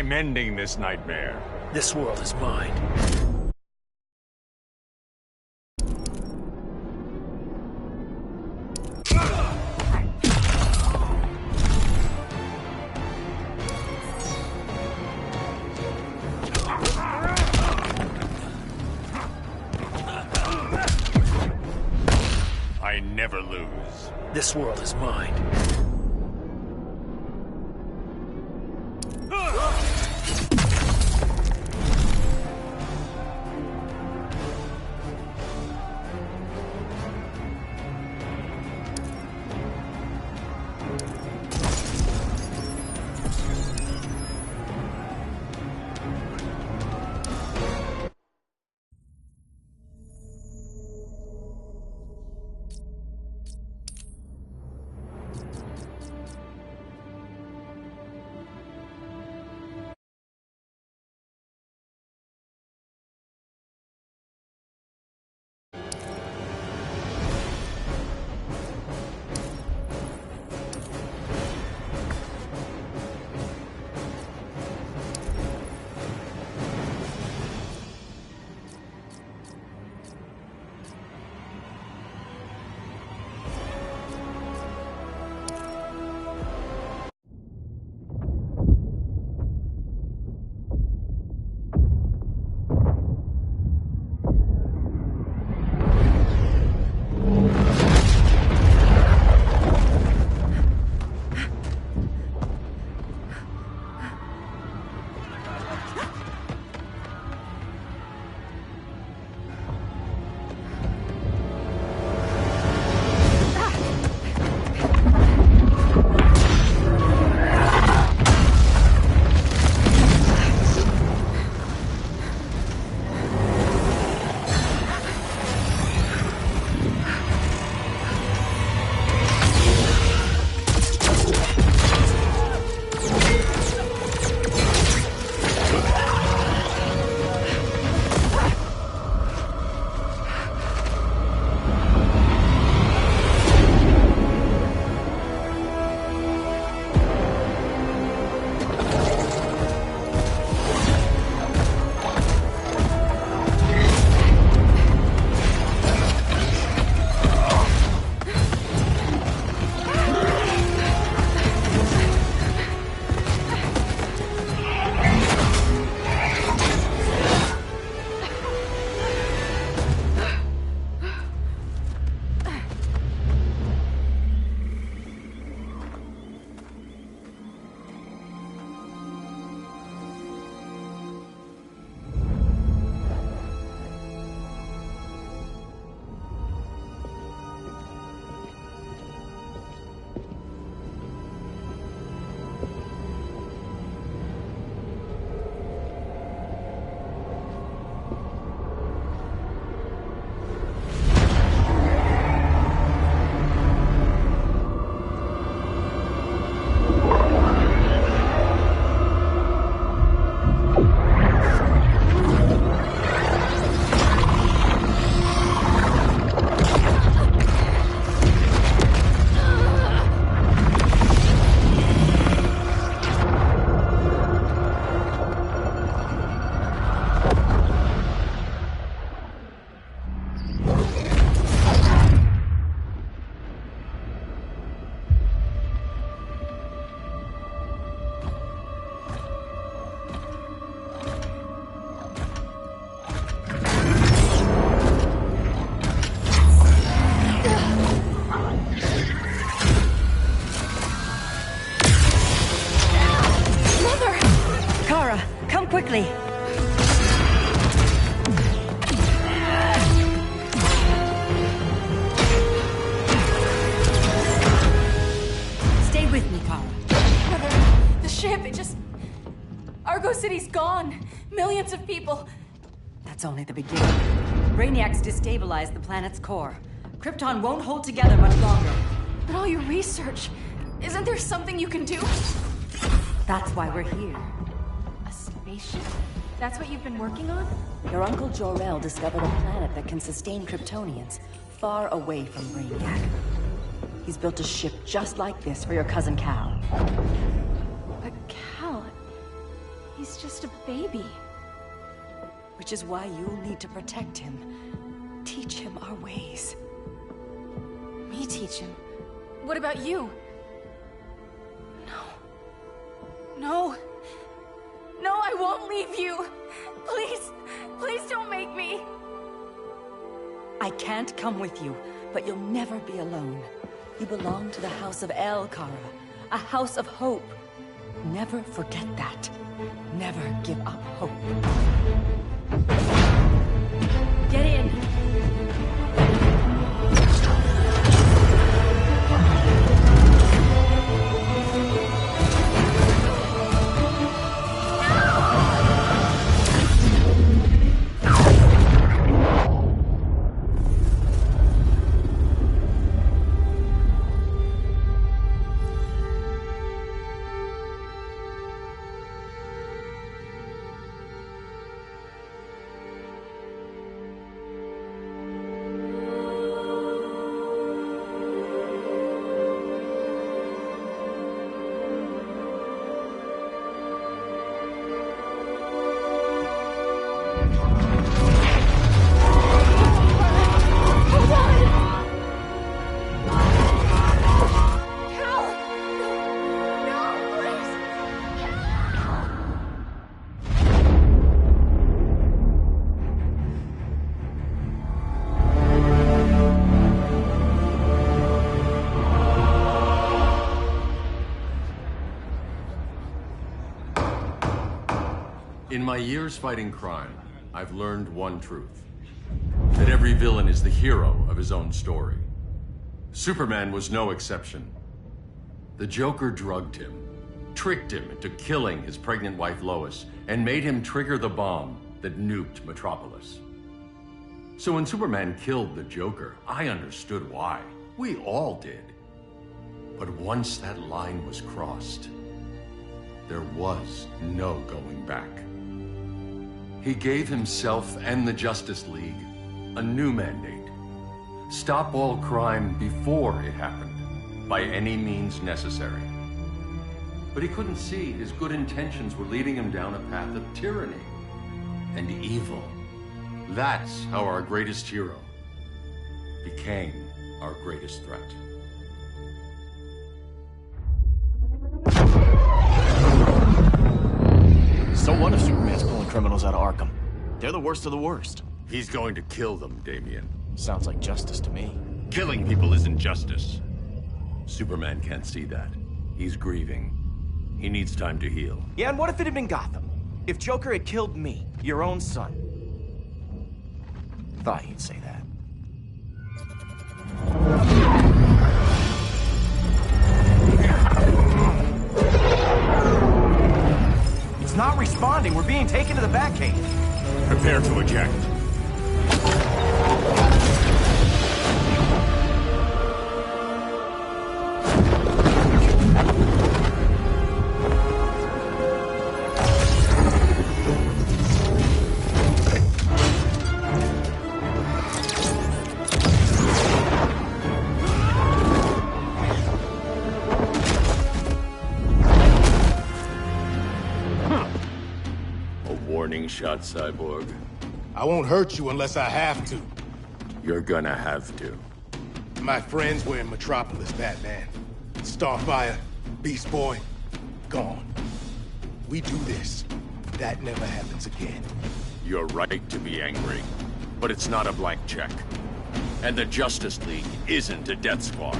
I'm ending this nightmare. This world is mine. I never lose. This world is mine. quickly. Stay with me, Kara. Mother, the ship, it just... Argo City's gone. Millions of people. That's only the beginning. Brainiac's destabilized the planet's core. Krypton won't hold together much longer. But all your research, isn't there something you can do? That's why we're here. A spaceship? That's what you've been working on? Your uncle Jor-El discovered a planet that can sustain Kryptonians, far away from Brainiac. He's built a ship just like this for your cousin Cal. But Cal... He's He's just a baby. Which is why you'll need to protect him. Teach him our ways. Me teach him? What about you? No. No, I won't leave you. Please, please don't make me. I can't come with you, but you'll never be alone. You belong to the House of El, Kara. A house of hope. Never forget that. Never give up hope. Get in! In my years fighting crime, I've learned one truth. That every villain is the hero of his own story. Superman was no exception. The Joker drugged him, tricked him into killing his pregnant wife Lois, and made him trigger the bomb that nuked Metropolis. So when Superman killed the Joker, I understood why. We all did. But once that line was crossed, there was no going back. He gave himself and the Justice League a new mandate. Stop all crime before it happened, by any means necessary. But he couldn't see his good intentions were leading him down a path of tyranny and evil. That's how our greatest hero became our greatest threat. So what if Superman's pulling criminals out of Arkham? They're the worst of the worst. He's going to kill them, Damian. Sounds like justice to me. Killing people isn't justice. Superman can't see that. He's grieving. He needs time to heal. Yeah, and what if it had been Gotham? If Joker had killed me, your own son? Thought you'd say that. It's not responding. We're being taken to the Batcave. Prepare to eject. Warning shot, Cyborg. I won't hurt you unless I have to. You're gonna have to. My friends were in Metropolis, Batman. Starfire, Beast Boy, gone. We do this. That never happens again. You're right to be angry, but it's not a blank check. And the Justice League isn't a death squad.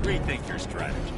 Rethink your strategy.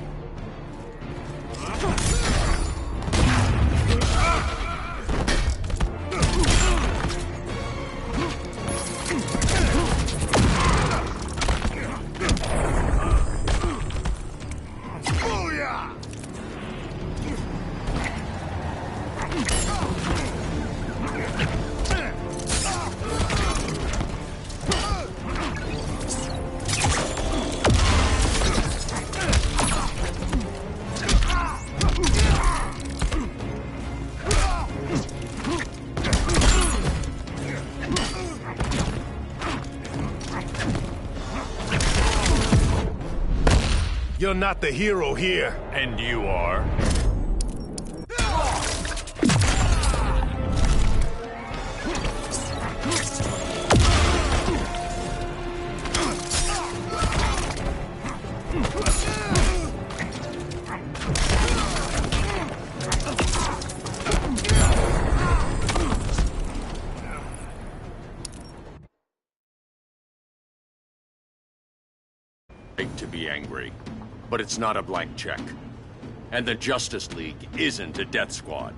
You're not the hero here. And you are? To be angry, but it's not a blank check. And the Justice League isn't a death squad.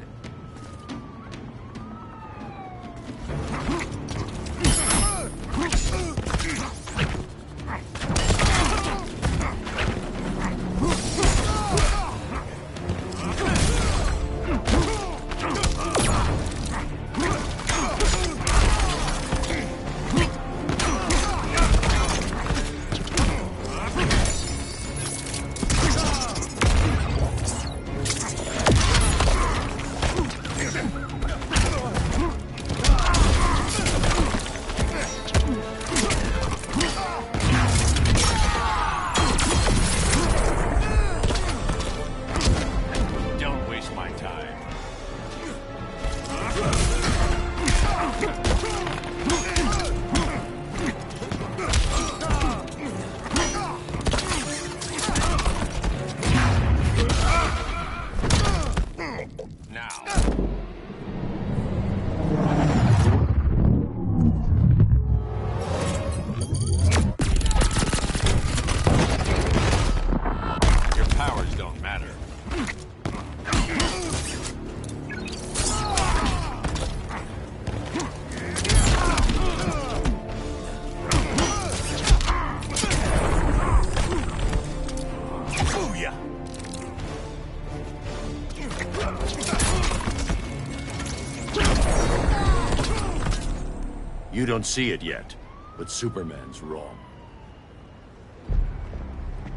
You don't see it yet, but Superman's wrong.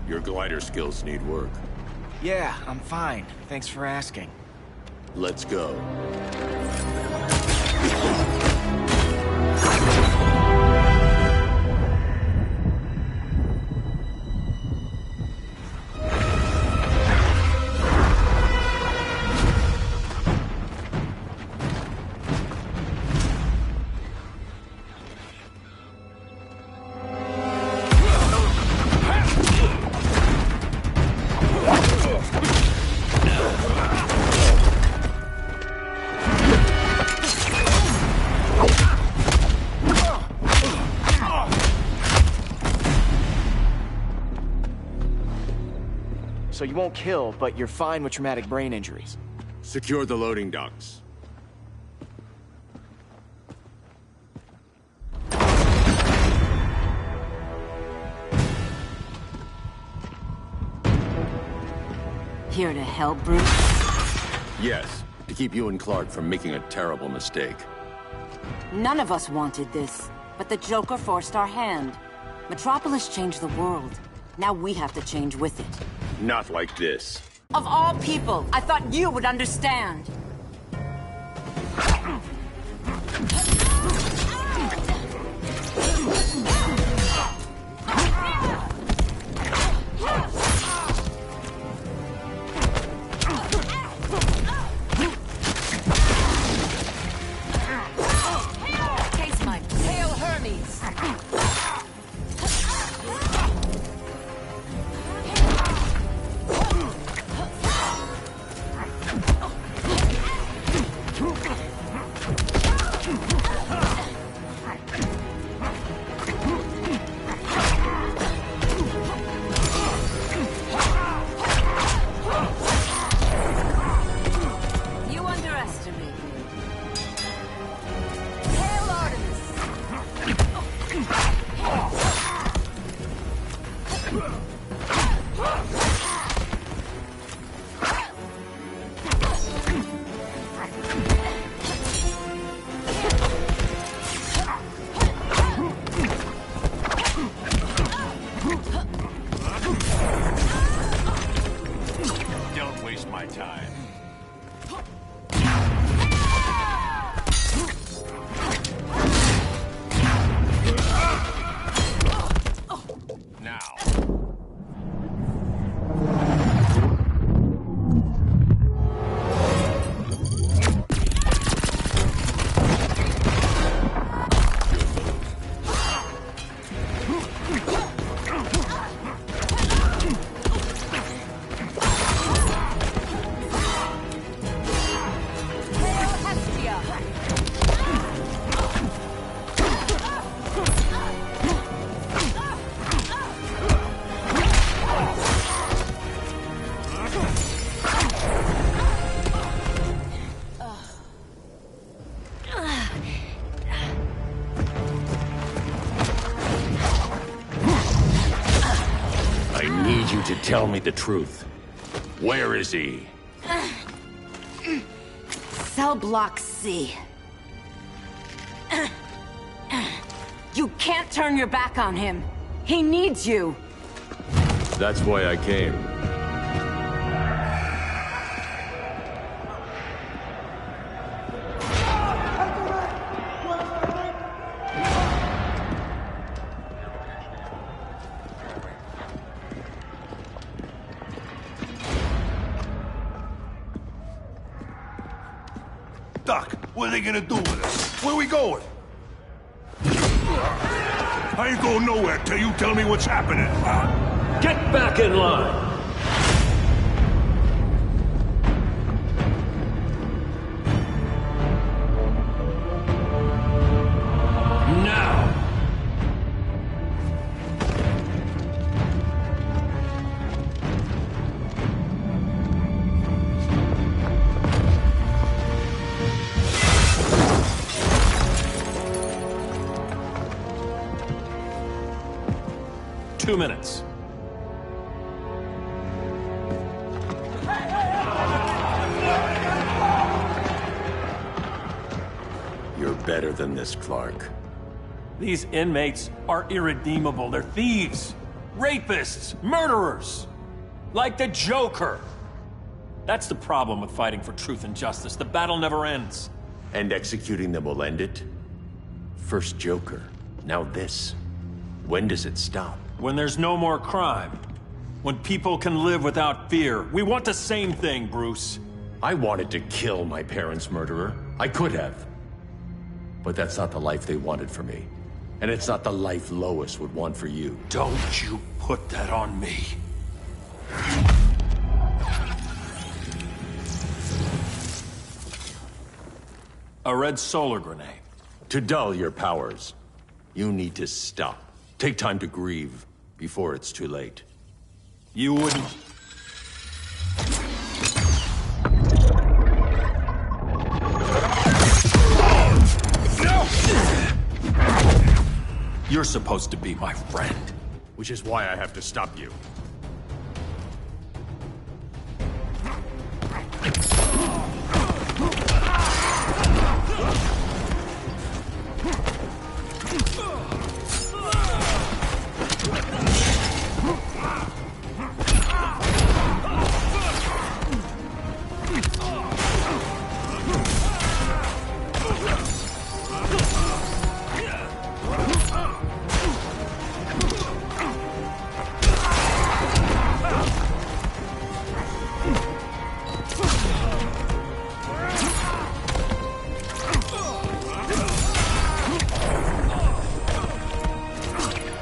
Your glider skills need work. Yeah, I'm fine. Thanks for asking. Let's go. So you won't kill, but you're fine with traumatic brain injuries. Secure the loading docks. Here to help, Bruce? Yes, to keep you and Clark from making a terrible mistake. None of us wanted this, but the Joker forced our hand. Metropolis changed the world. Now we have to change with it. Not like this. Of all people, I thought you would understand. Case mine. Hail Hermes! Don't waste my time. Now. I need you to tell me the truth. Where is he? Cell block C. You can't turn your back on him. He needs you. That's why I came. Doc, what are they gonna do with us? Where we going? I ain't going nowhere till you tell me what's happening. Get back in line! Now! 2 minutes. You're better than this, Clark. These inmates are irredeemable. They're thieves, rapists, murderers. Like the Joker. That's the problem with fighting for truth and justice. The battle never ends. And executing them will end it? First Joker, now this. When does it stop? When there's no more crime. When people can live without fear. We want the same thing, Bruce. I wanted to kill my parents' murderer. I could have. But that's not the life they wanted for me. And it's not the life Lois would want for you. Don't you put that on me. A red solar grenade. To dull your powers, you need to stop. Take time to grieve before it's too late. You wouldn't... You're supposed to be my friend. Which is why I have to stop you.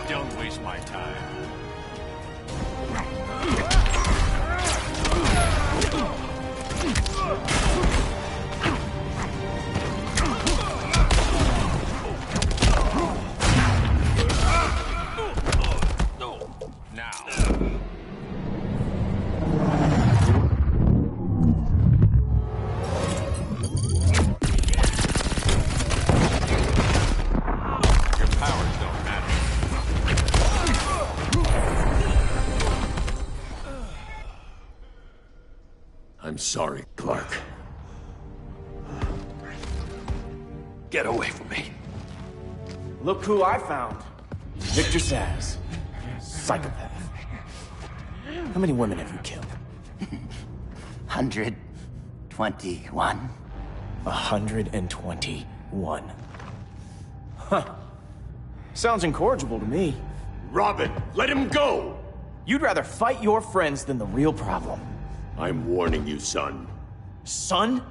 Don't waste my time. Now. Your powers don't matter. sorry, Clark. Get away from me. Look who I found. Victor Zsasz. Psychopath. How many women have you killed? 121. 121. Huh. Sounds incorrigible to me. Robin, let him go! You'd rather fight your friends than the real problem. I'm warning you, son. Son?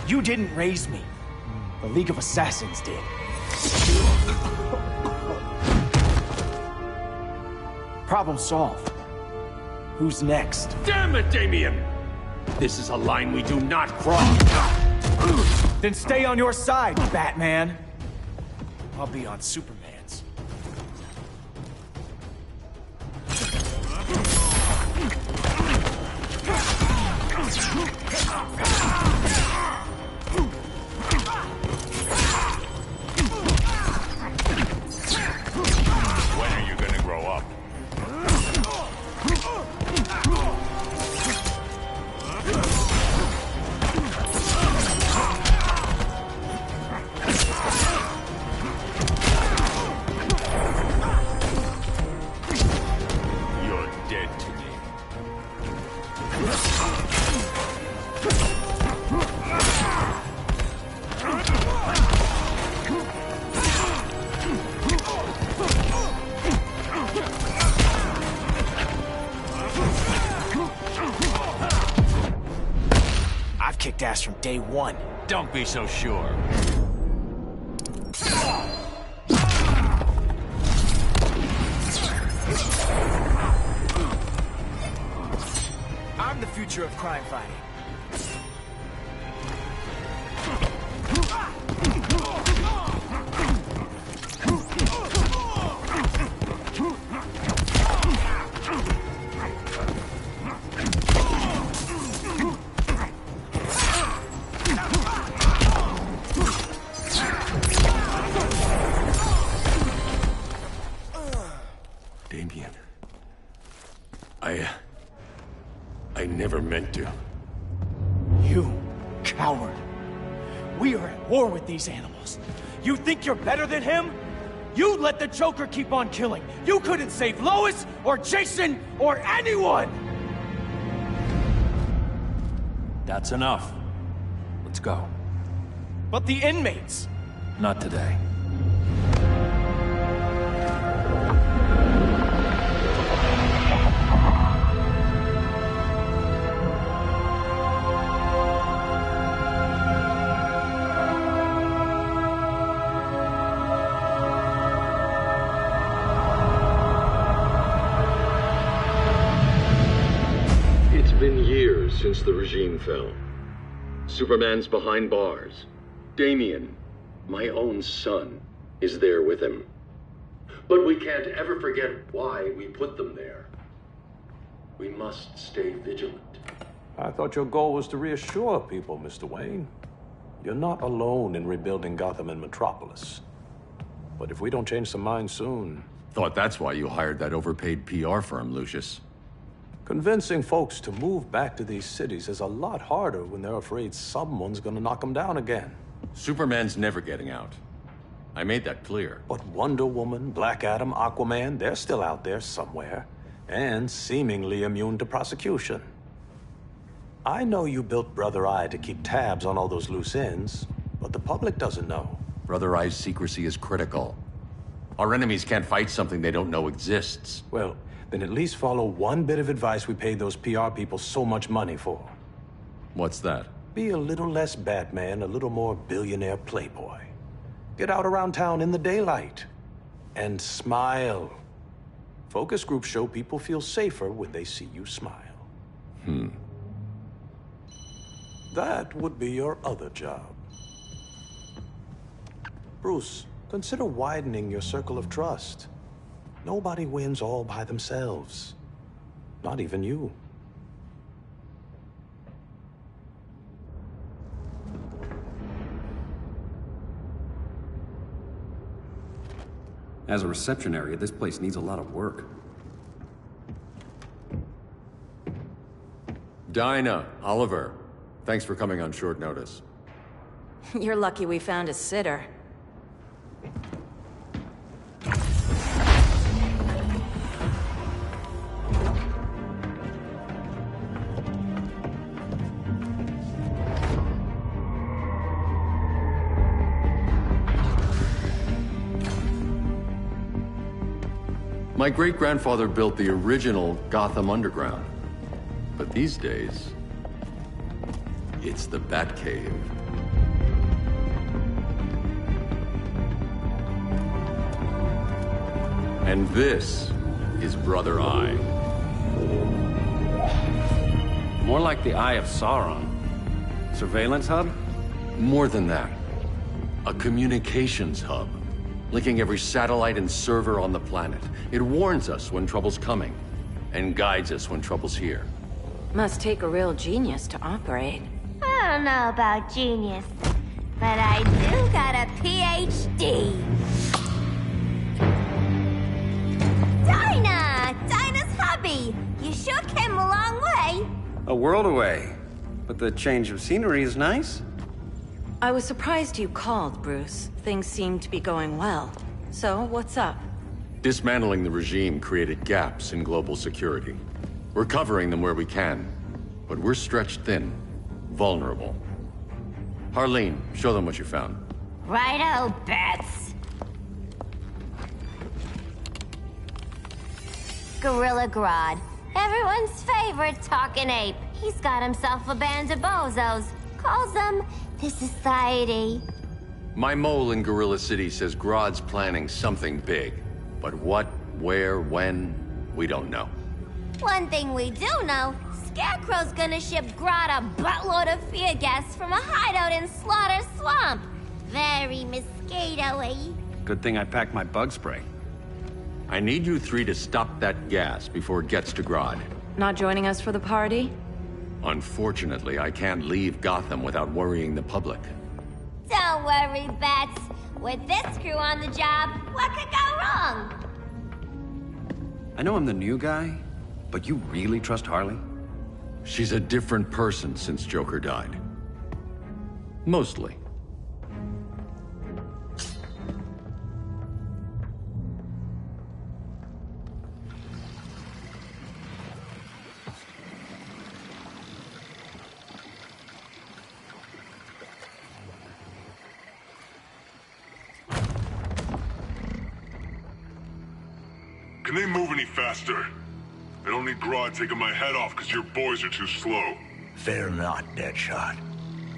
You didn't raise me. The League of Assassins did. Problem solved. Who's next? Damn it, Damien! This is a line we do not cross. Then stay on your side, Batman. I'll be on Superman's. When are you gonna grow up? You're dead to me. I've kicked ass from day one. Don't be so sure. I'm the future of crime fighting. Damien. I never meant to. You coward. We are at war with these animals. You think you're better than him? You let the Joker keep on killing. You couldn't save Lois or Jason or anyone! That's enough. Let's go. But the inmates. Not today. It's been years since the regime fell. Superman's behind bars. Damien, my own son, is there with him. But we can't ever forget why we put them there. We must stay vigilant. I thought your goal was to reassure people, Mr. Wayne. You're not alone in rebuilding Gotham and Metropolis. But if we don't change some minds soon... Thought that's why you hired that overpaid PR firm, Lucius. Convincing folks to move back to these cities is a lot harder when they're afraid someone's gonna knock them down again. Superman's never getting out. I made that clear. But Wonder Woman, Black Adam, Aquaman, they're still out there somewhere. And seemingly immune to prosecution. I know you built Brother Eye to keep tabs on all those loose ends, but the public doesn't know. Brother Eye's secrecy is critical. Our enemies can't fight something they don't know exists. Well, then at least follow one bit of advice we paid those PR people so much money for. What's that? Be a little less Batman, a little more billionaire playboy. Get out around town in the daylight. And smile. Focus groups show people feel safer when they see you smile. That would be your other job. Bruce, consider widening your circle of trust. Nobody wins all by themselves. Not even you. As a reception area, this place needs a lot of work. Dinah, Oliver, thanks for coming on short notice. You're lucky we found a sitter. My great-grandfather built the original Gotham Underground. But these days, it's the Batcave. And this is Brother Eye. More like the Eye of Sauron. Surveillance hub? More than that. A communications hub, linking every satellite and server on the planet. It warns us when trouble's coming, and guides us when trouble's here. Must take a real genius to operate. I don't know about genius, but I do got a PhD. Dinah's hubby! You sure came a long way. A world away. But the change of scenery is nice. I was surprised you called, Bruce. Things seem to be going well. So, what's up? Dismantling the regime created gaps in global security. We're covering them where we can, but we're stretched thin, vulnerable. Harleen, show them what you found. Righto, Bats. Gorilla Grodd, everyone's favorite talking ape. He's got himself a band of bozos. Calls them the Society. My mole in Gorilla City says Grodd's planning something big. But what, where, when, we don't know. One thing we do know, Scarecrow's gonna ship Grodd a buttload of fear gas from a hideout in Slaughter Swamp. Very mosquito-y. Good thing I packed my bug spray. I need you three to stop that gas before it gets to Grodd. Not joining us for the party? Unfortunately, I can't leave Gotham without worrying the public. Don't worry, Bats. With this crew on the job, what could go wrong? I know I'm the new guy, but you really trust Harley? She's a different person since Joker died. Mostly. Can they move any faster? I don't need Grodd taking my head off because your boys are too slow. Fear not, Deadshot.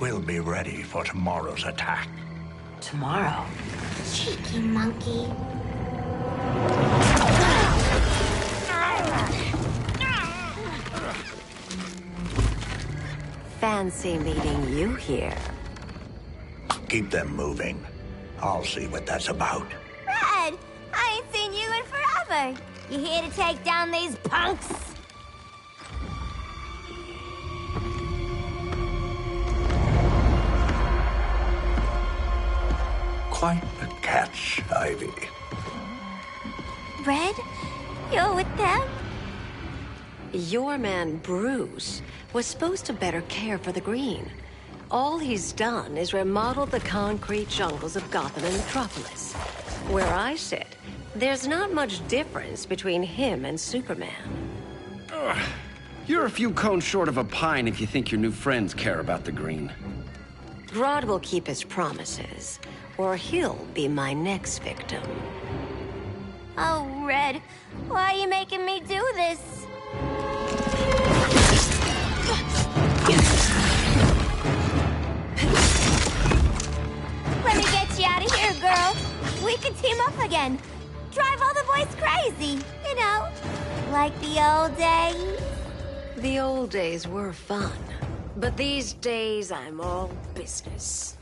We'll be ready for tomorrow's attack. Tomorrow? Cheeky monkey. Fancy meeting you here. Keep them moving. I'll see what that's about. Red, I ain't seen you in forever. You here to take down these punks? Quite a catch, Ivy. Red, you're with them? Your man, Bruce, was supposed to better care for the Green. All he's done is remodeled the concrete jungles of Gotham and Metropolis. Where I sit, there's not much difference between him and Superman. Ugh. You're a few cones short of a pine if you think your new friends care about the Green. Grodd will keep his promises, or he'll be my next victim. Oh, Red, why are you making me do this? Let me get you out of here, girl. We can team up again. Drive all the boys crazy, you know, like the old days. The old days were fun, but these days I'm all business.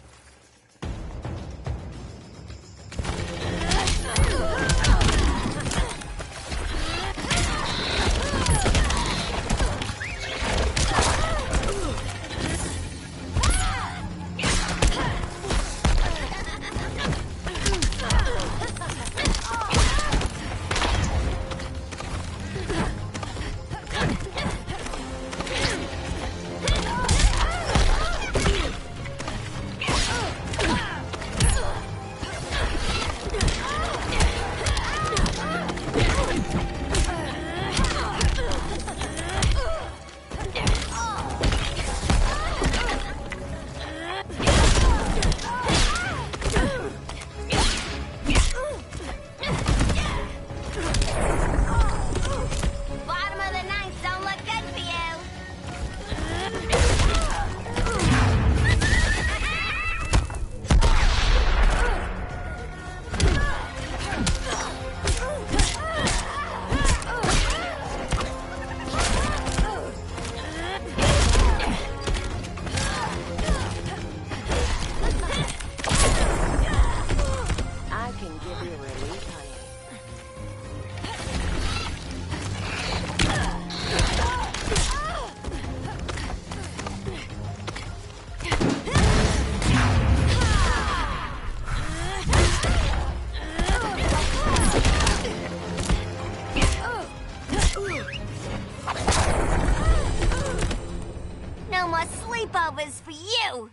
more sleepovers for you!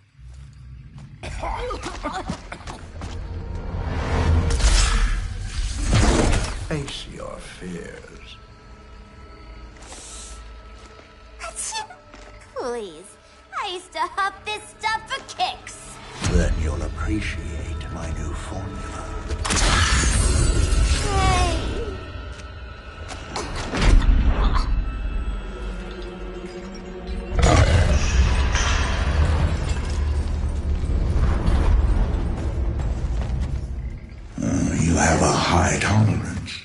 Face your fears. Please. I used to huff this stuff for kicks. Then you'll appreciate my new formula. Hey. You have a high tolerance,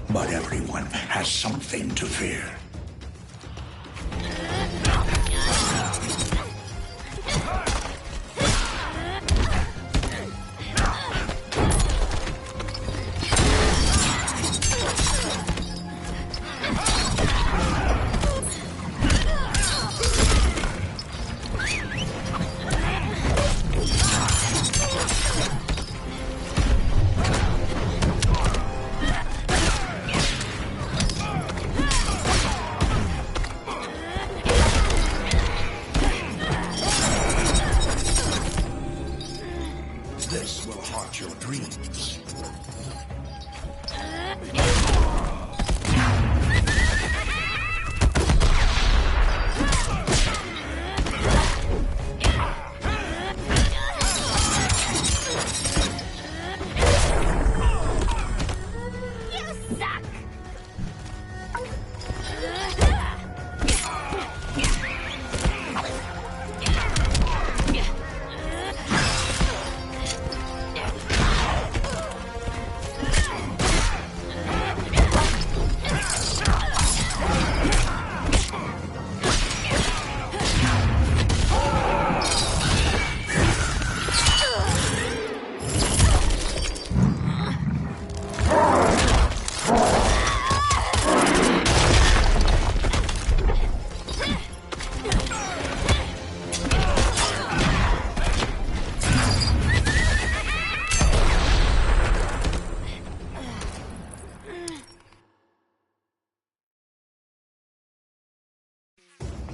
but everyone has something to fear. This will haunt your dreams.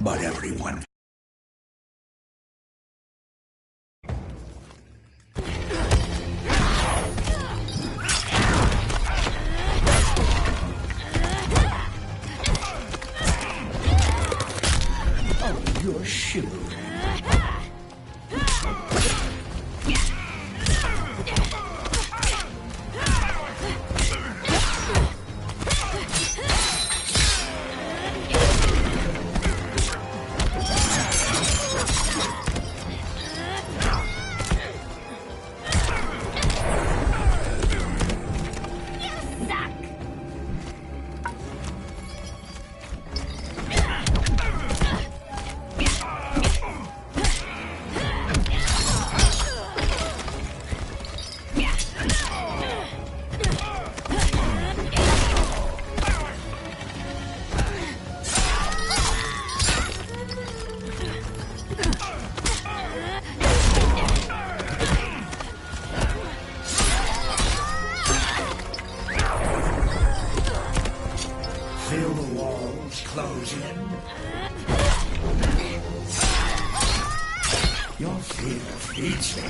But everyone... Oh, you're shivering. Feel the walls close in. Your fear feeds me.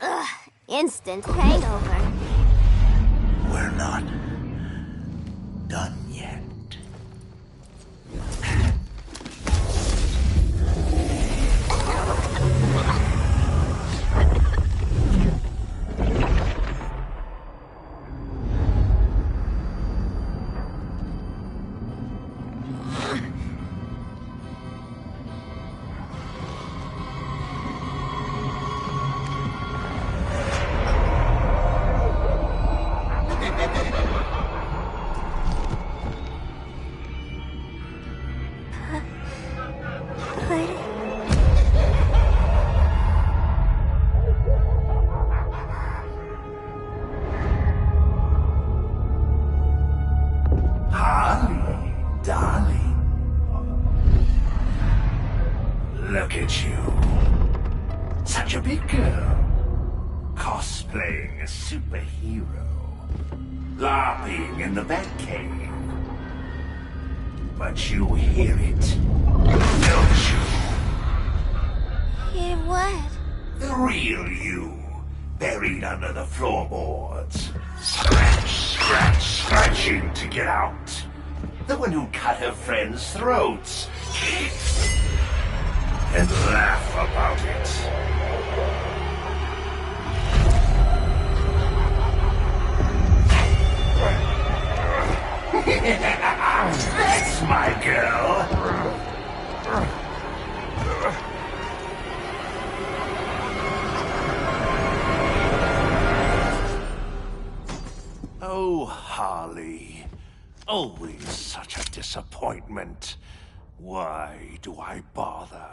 Ugh, instant hangover. We're not done yet. superhero. LARPing in the Batcave. But you hear it, don't you? Hear what? The real you, buried under the floorboards. Scratch, scratch, scratching to get out. The one who cut her friends' throats. And laugh about it. That's my girl. Oh, Harley. Always such a disappointment. Why do I bother?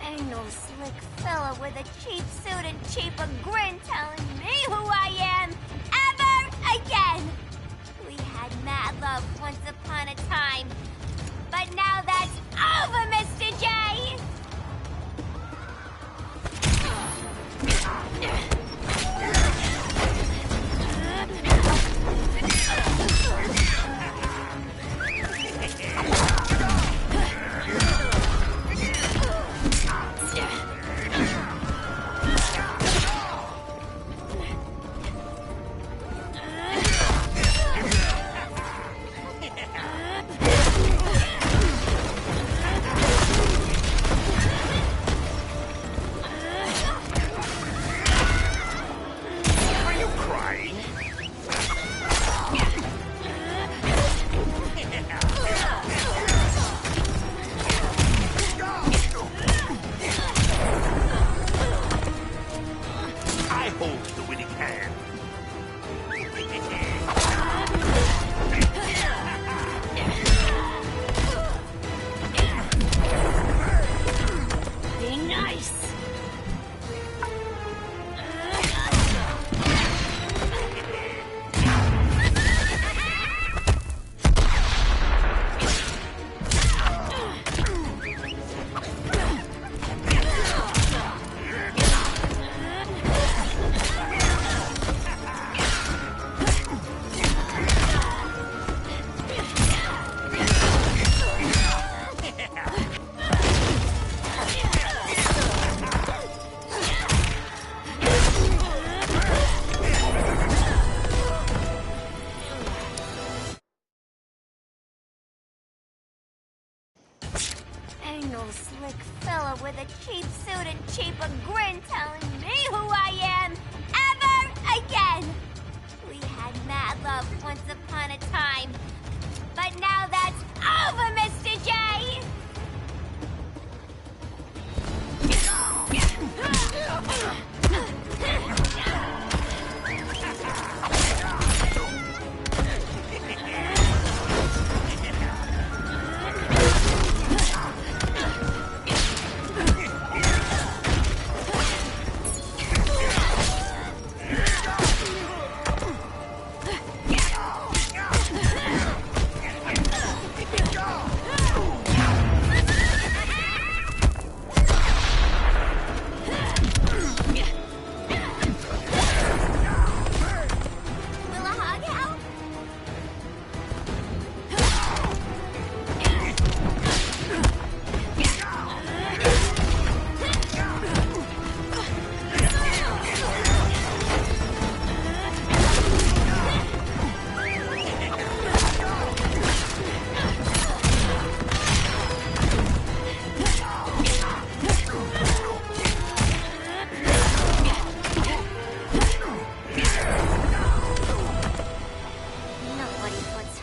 Ain't no slick fella with a cheap suit and cheaper grin telling me who I am ever again. We had mad love once upon a time, but now that's over, Mr. J. Ain't no slick fella with a cheap suit and cheaper grin telling me who I am ever again. We had mad love once upon a time, but now that's over, Mr. J.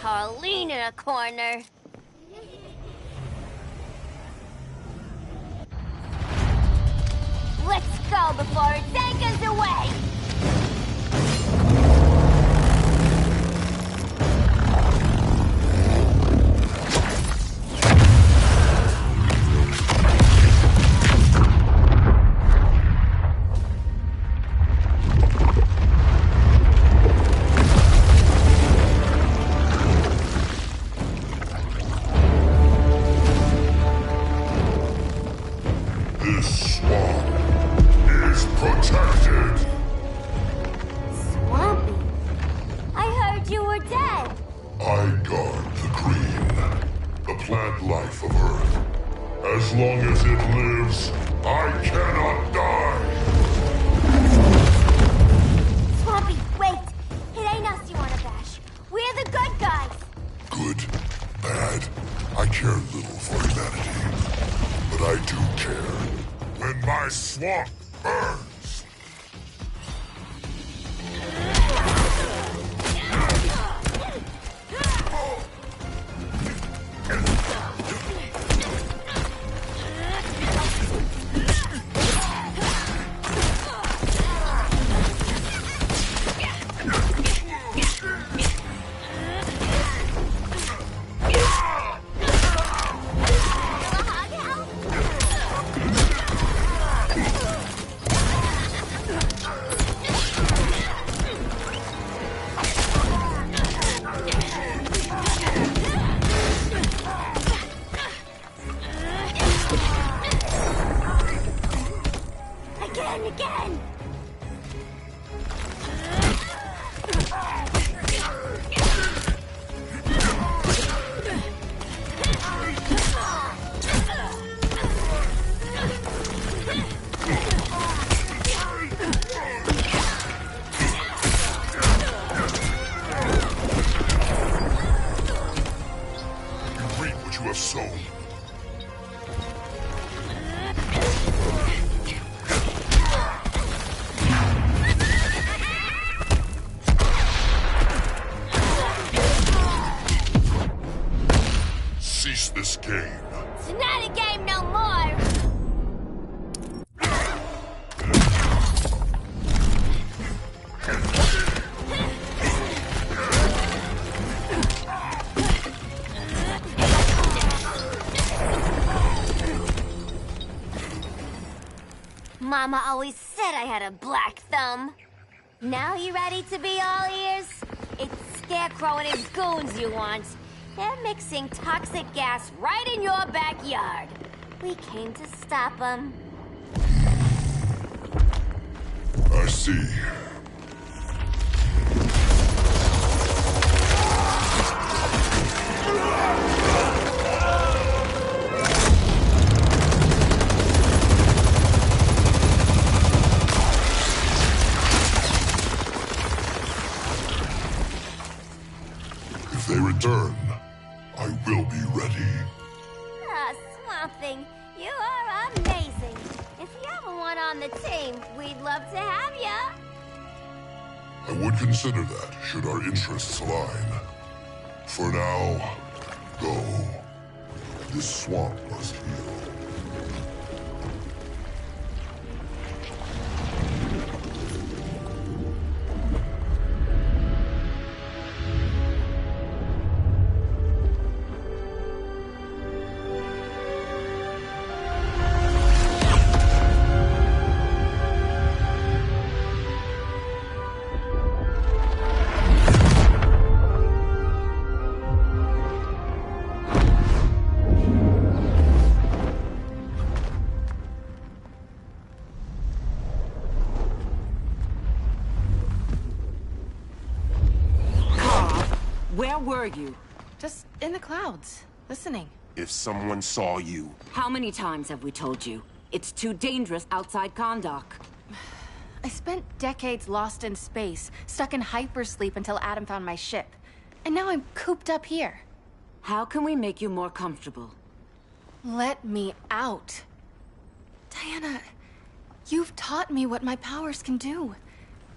Harleen in a corner. Let's go before it takes us away! This swamp is protected. I guard the green, the plant life of Earth. As long as it lives, I cannot die! Swampy, wait! It ain't us you wanna bash. We're the good guys! Good, bad, I care little for humanity. But I do care when my swamp burns! Again! You reap what you have sown. Cease this game. It's not a game no more! Mama always said I had a black thumb. Now you ready to be all ears? It's Scarecrow and his goons you want. They're mixing toxic gas right in your backyard. We came to stop them. I see. If they return, I will be ready. Ah, Swamp Thing, you are amazing. If you ever want on the team, we'd love to have ya. I would consider that, should our interests align. For now, go. This swamp must heal. Where were you? Just in the clouds, listening. If someone saw you... How many times have we told you? It's too dangerous outside Kahndaq. I spent decades lost in space, stuck in hypersleep until Adam found my ship. And now I'm cooped up here. How can we make you more comfortable? Let me out. Diana, you've taught me what my powers can do.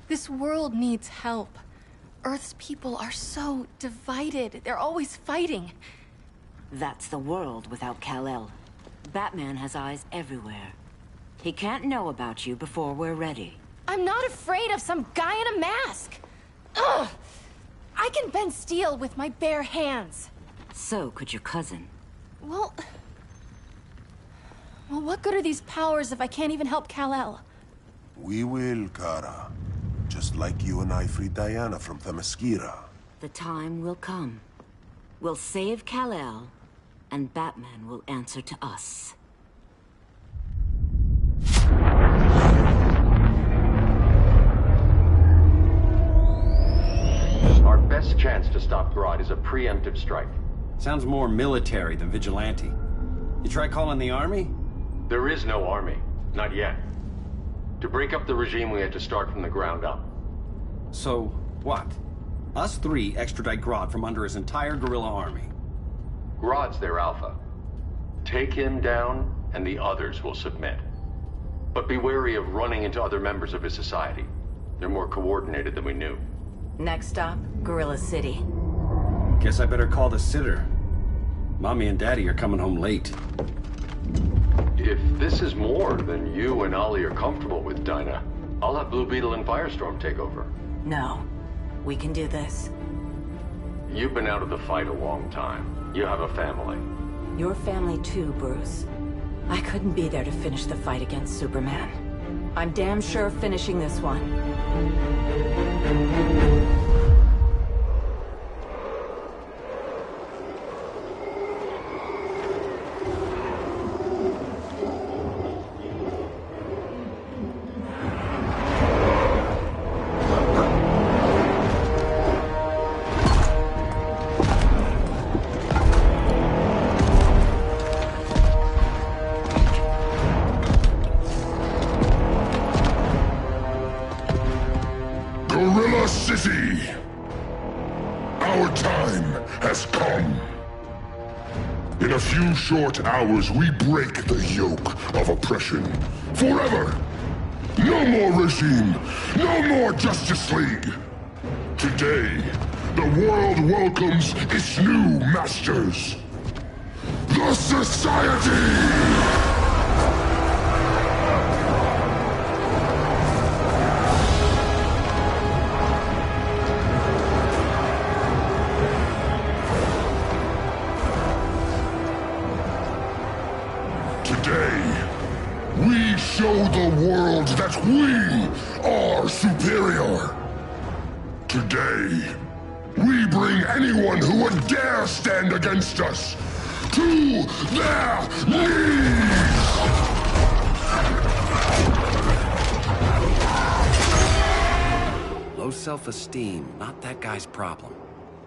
This world needs help. Earth's people are so divided. They're always fighting. That's the world without Kal-El. Batman has eyes everywhere. He can't know about you before we're ready. I'm not afraid of some guy in a mask. Ugh! I can bend steel with my bare hands. So could your cousin. Well, what good are these powers if I can't even help Kal-El? We will, Kara. Just like you and I freed Diana from Themyscira. The time will come. We'll save Kal-El, and Batman will answer to us. Our best last chance to stop Grodd is a preemptive strike. Sounds more military than vigilante. You try calling the army? There is no army. Not yet. To break up the regime, we had to start from the ground up. So, what? Us three extradite Grodd from under his entire guerrilla army. Grodd's their alpha. Take him down, and the others will submit. But be wary of running into other members of his society. They're more coordinated than we knew. Next stop, Gorilla City. Guess I better call the sitter. Mommy and Daddy are coming home late. If this is more than you and Ollie are comfortable with, Dinah, I'll have Blue Beetle and Firestorm take over. No. We can do this. You've been out of the fight a long time. You have a family. Your family too, Bruce. I couldn't be there to finish the fight against Superman. I'm damn sure finishing this one. Gorilla City! Our time has come. In a few short hours, we break the yoke of oppression. Forever! No more regime! No more Justice League! Today, the world welcomes its new masters. The Society! We show the world that we are superior. Today, we bring anyone who would dare stand against us to their knees! Low self-esteem, not that guy's problem.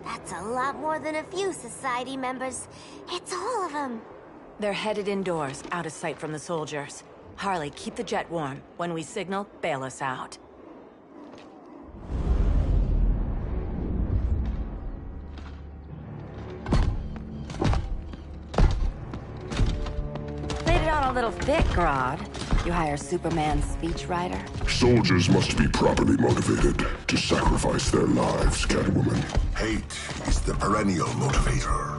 That's a lot more than a few Society members. It's all of them. They're headed indoors, out of sight from the soldiers. Harley, keep the jet warm. When we signal, bail us out. Laid it on a little thick, Grodd. You hire Superman's speechwriter? Soldiers must be properly motivated to sacrifice their lives, Catwoman. Hate is the perennial motivator.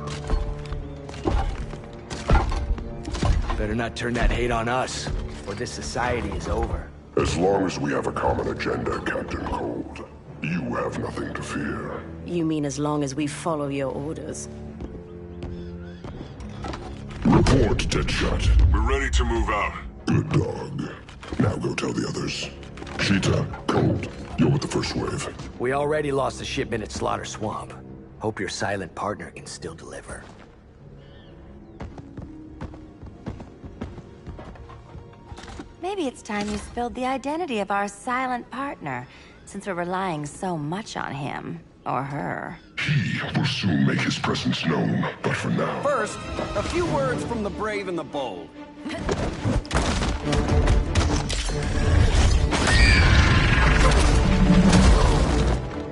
Better not turn that hate on us, or this society is over. As long as we have a common agenda, Captain Cold, you have nothing to fear. You mean as long as we follow your orders? Report, Deadshot. We're ready to move out. Good dog. Now go tell the others. Cheetah, Cold, you're with the first wave. We already lost a shipment at Slaughter Swamp. Hope your silent partner can still deliver. Maybe it's time you spilled the identity of our silent partner, since we're relying so much on him. Or her. He will soon make his presence known, but for now... First, a few words from the brave and the bold.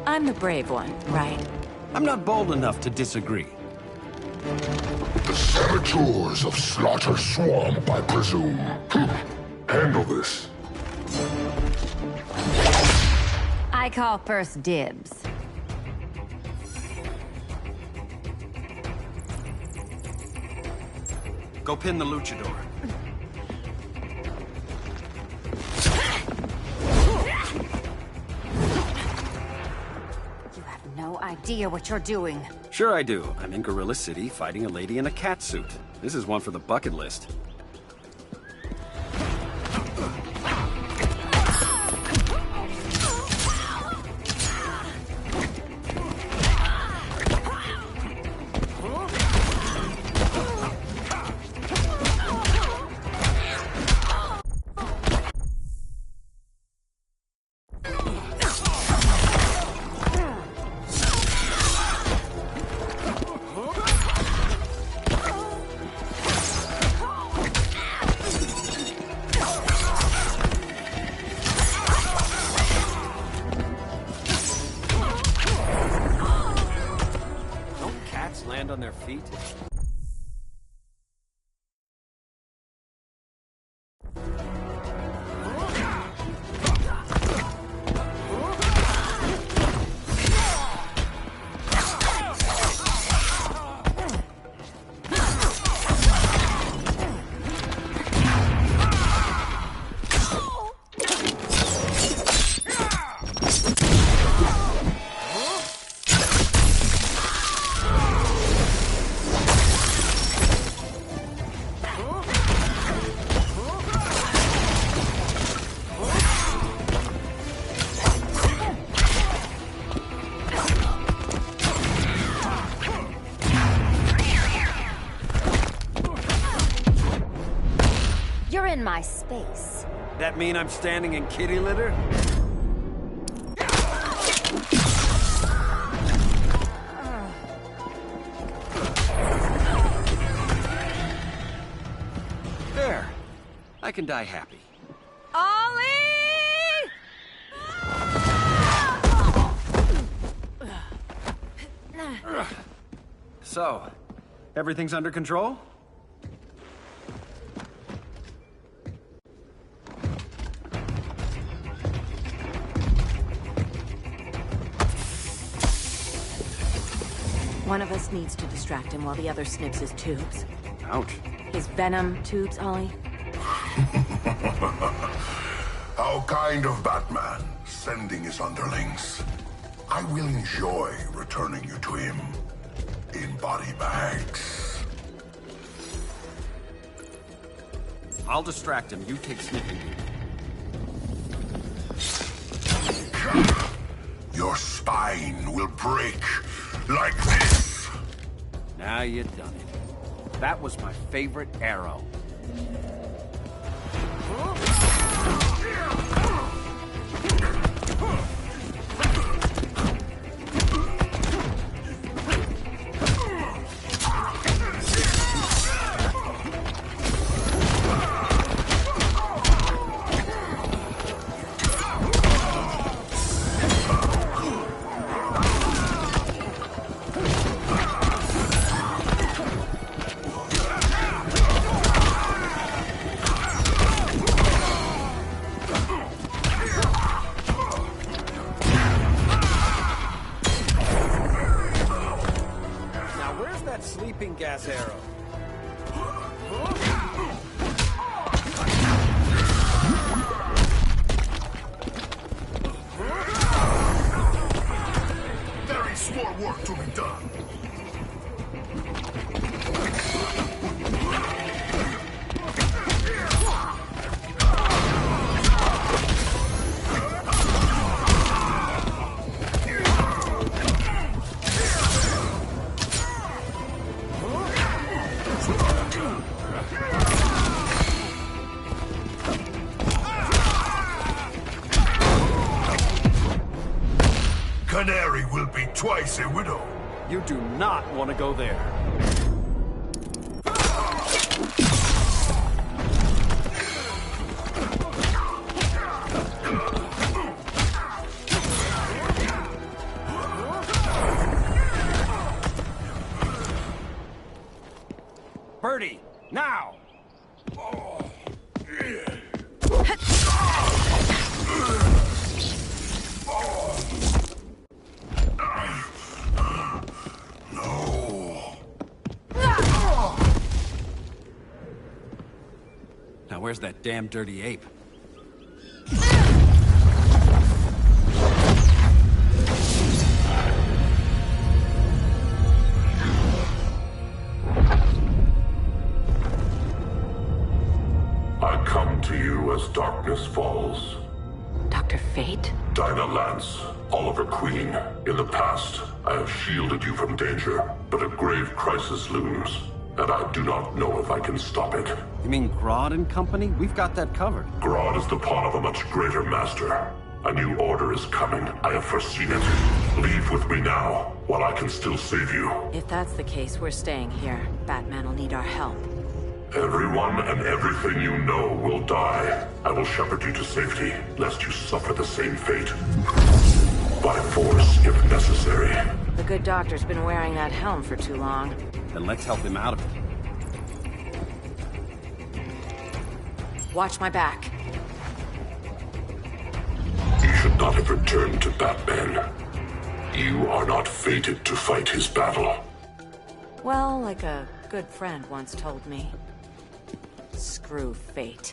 I'm the brave one, right? I'm not bold enough to disagree. The saboteurs of Slaughter Swamp, I presume. Handle this. I call first dibs. Go pin the luchador. You have no idea what you're doing. Sure I do. I'm in Gorilla City fighting a lady in a cat suit. This is one for the bucket list. Let's land on their feet. You're in my space. That mean I'm standing in kitty litter? There. I can die happy. Ollie! So, everything's under control? One of us needs to distract him while the other snips his tubes. Ouch. His venom tubes, Ollie. How kind of Batman, sending his underlings. I will enjoy returning you to him in body bags. I'll distract him. You take sniffing. Your spine will break like this. Now you done it. That was my favorite arrow. Sleeping gas arrow. There is more work to be done. Canary will be twice a widow. You do not want to go there. Birdie, now! Now where's that damn dirty ape? I come to you as darkness falls. Dr. Fate? Dinah Lance, Oliver Queen. In the past, I have shielded you from danger, but a grave crisis looms, and I do not know if I can stop it. You mean Grodd and company? We've got that covered. Grodd is the pawn of a much greater master. A new order is coming. I have foreseen it. Leave with me now, while I can still save you. If that's the case, we're staying here. Batman will need our help. Everyone and everything you know will die. I will shepherd you to safety, lest you suffer the same fate. By force, if necessary. The good doctor's been wearing that helm for too long. Then let's help him out of it. Watch my back. You should not have returned to Batman. You are not fated to fight his battle. Well, like a good friend once told me. Screw fate.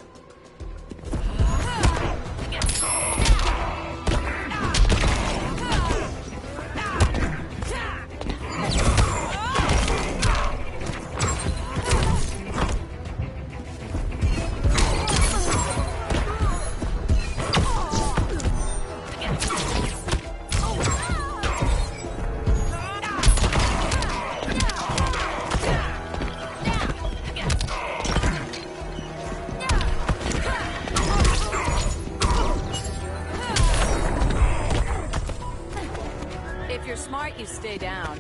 If you're smart, you stay down.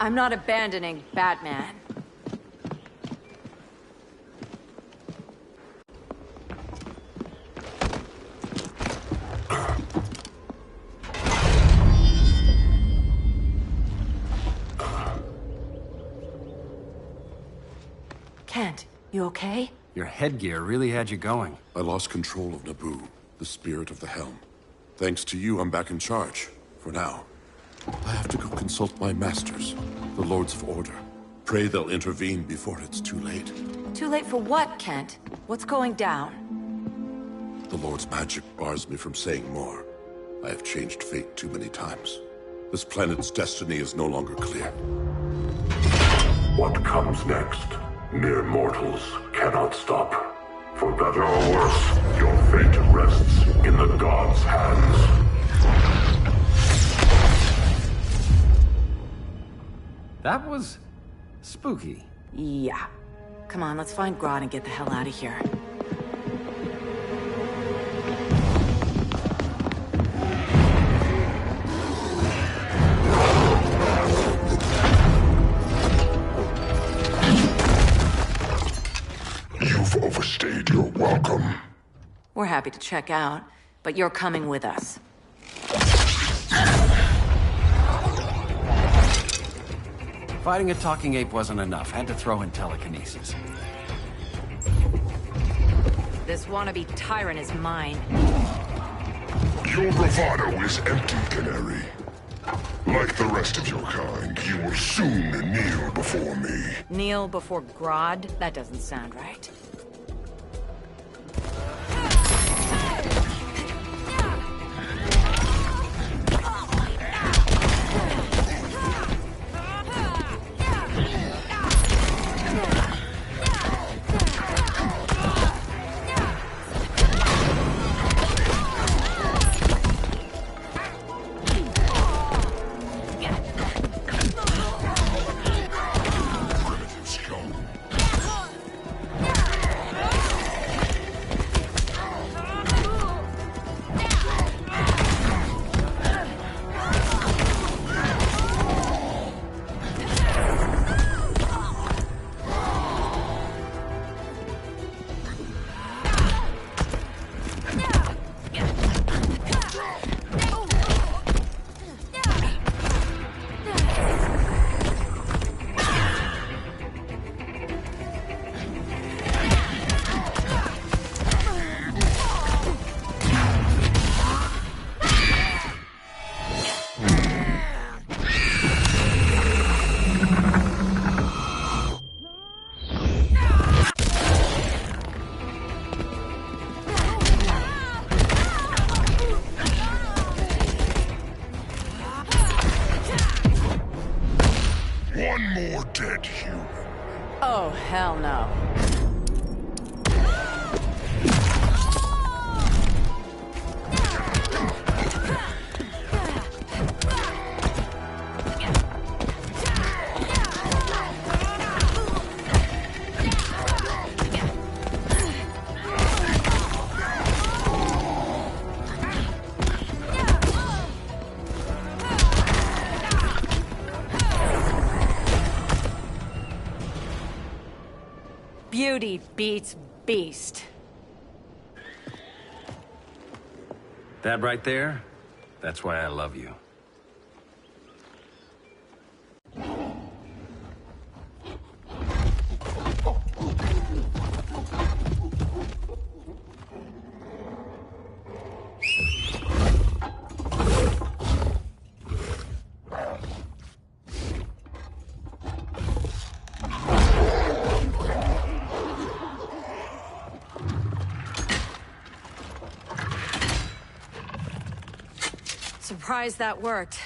I'm not abandoning Batman. Kent, you okay? Your headgear really had you going. I lost control of Naboo, the spirit of the helm. Thanks to you, I'm back in charge. For now. I have to go consult my masters, the Lords of Order. Pray they'll intervene before it's too late. Too late for what, Kent? What's going down? The Lord's magic bars me from saying more. I have changed fate too many times. This planet's destiny is no longer clear. What comes next? Mere mortals cannot stop. For better or worse, your fate rests in the gods' hands. That was spooky. Yeah. Come on, let's find Grodd and get the hell out of here. You've overstayed your welcome. We're happy to check out, but you're coming with us. Fighting a talking ape wasn't enough. Had to throw in telekinesis. This wannabe tyrant is mine. Your bravado is empty, Canary. Like the rest of your kind, you will soon kneel before me. Kneel before Grodd? That doesn't sound right. hell no. Beauty beats beast. That right there, that's why I love you. Surprised that worked.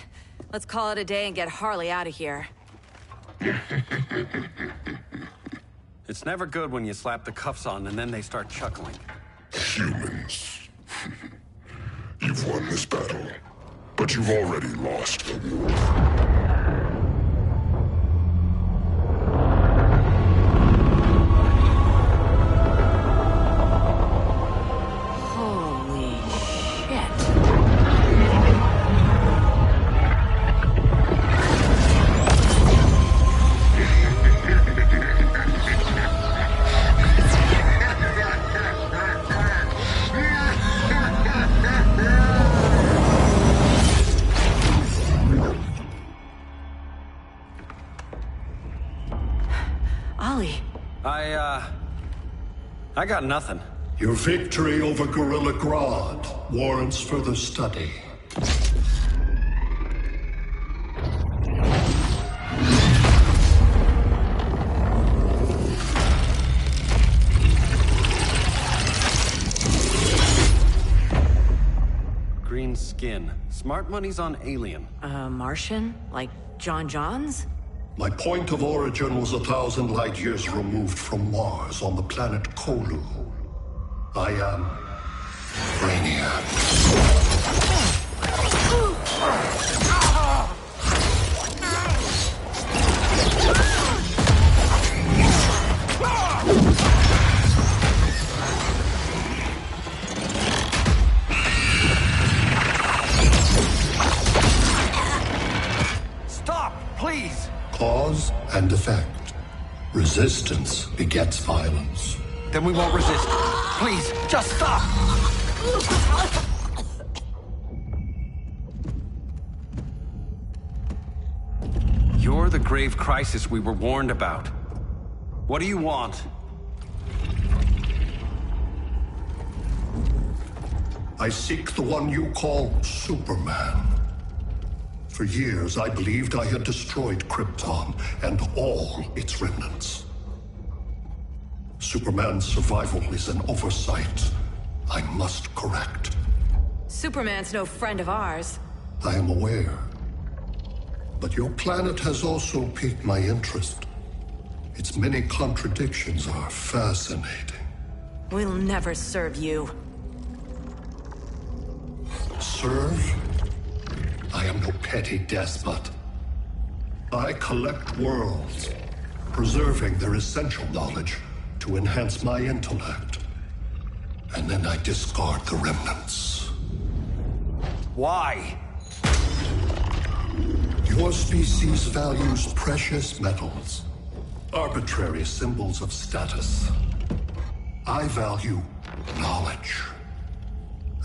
Let's call it a day and get Harley out of here. It's never good when you slap the cuffs on and then they start chuckling. Humans. You've won this battle, but you've already lost the war. I got nothing. Your victory over Gorilla Grodd warrants further study. Green skin. Smart money's on alien. Martian? Like John Johns? My point of origin was 1,000 light years removed from Mars on the planet Kolu. I am Brainiac. Stop, please! Cause and effect. Resistance begets violence. Then we won't resist. Please, just stop! You're the grave crisis we were warned about. What do you want? I seek the one you call Superman. For years, I believed I had destroyed Krypton and all its remnants. Superman's survival is an oversight I must correct. Superman's no friend of ours. I am aware. But your planet has also piqued my interest. Its many contradictions are fascinating. We'll never serve you. Serve? I am no petty despot. I collect worlds, preserving their essential knowledge to enhance my intellect. And then I discard the remnants. Why? Your species values precious metals, arbitrary symbols of status. I value knowledge.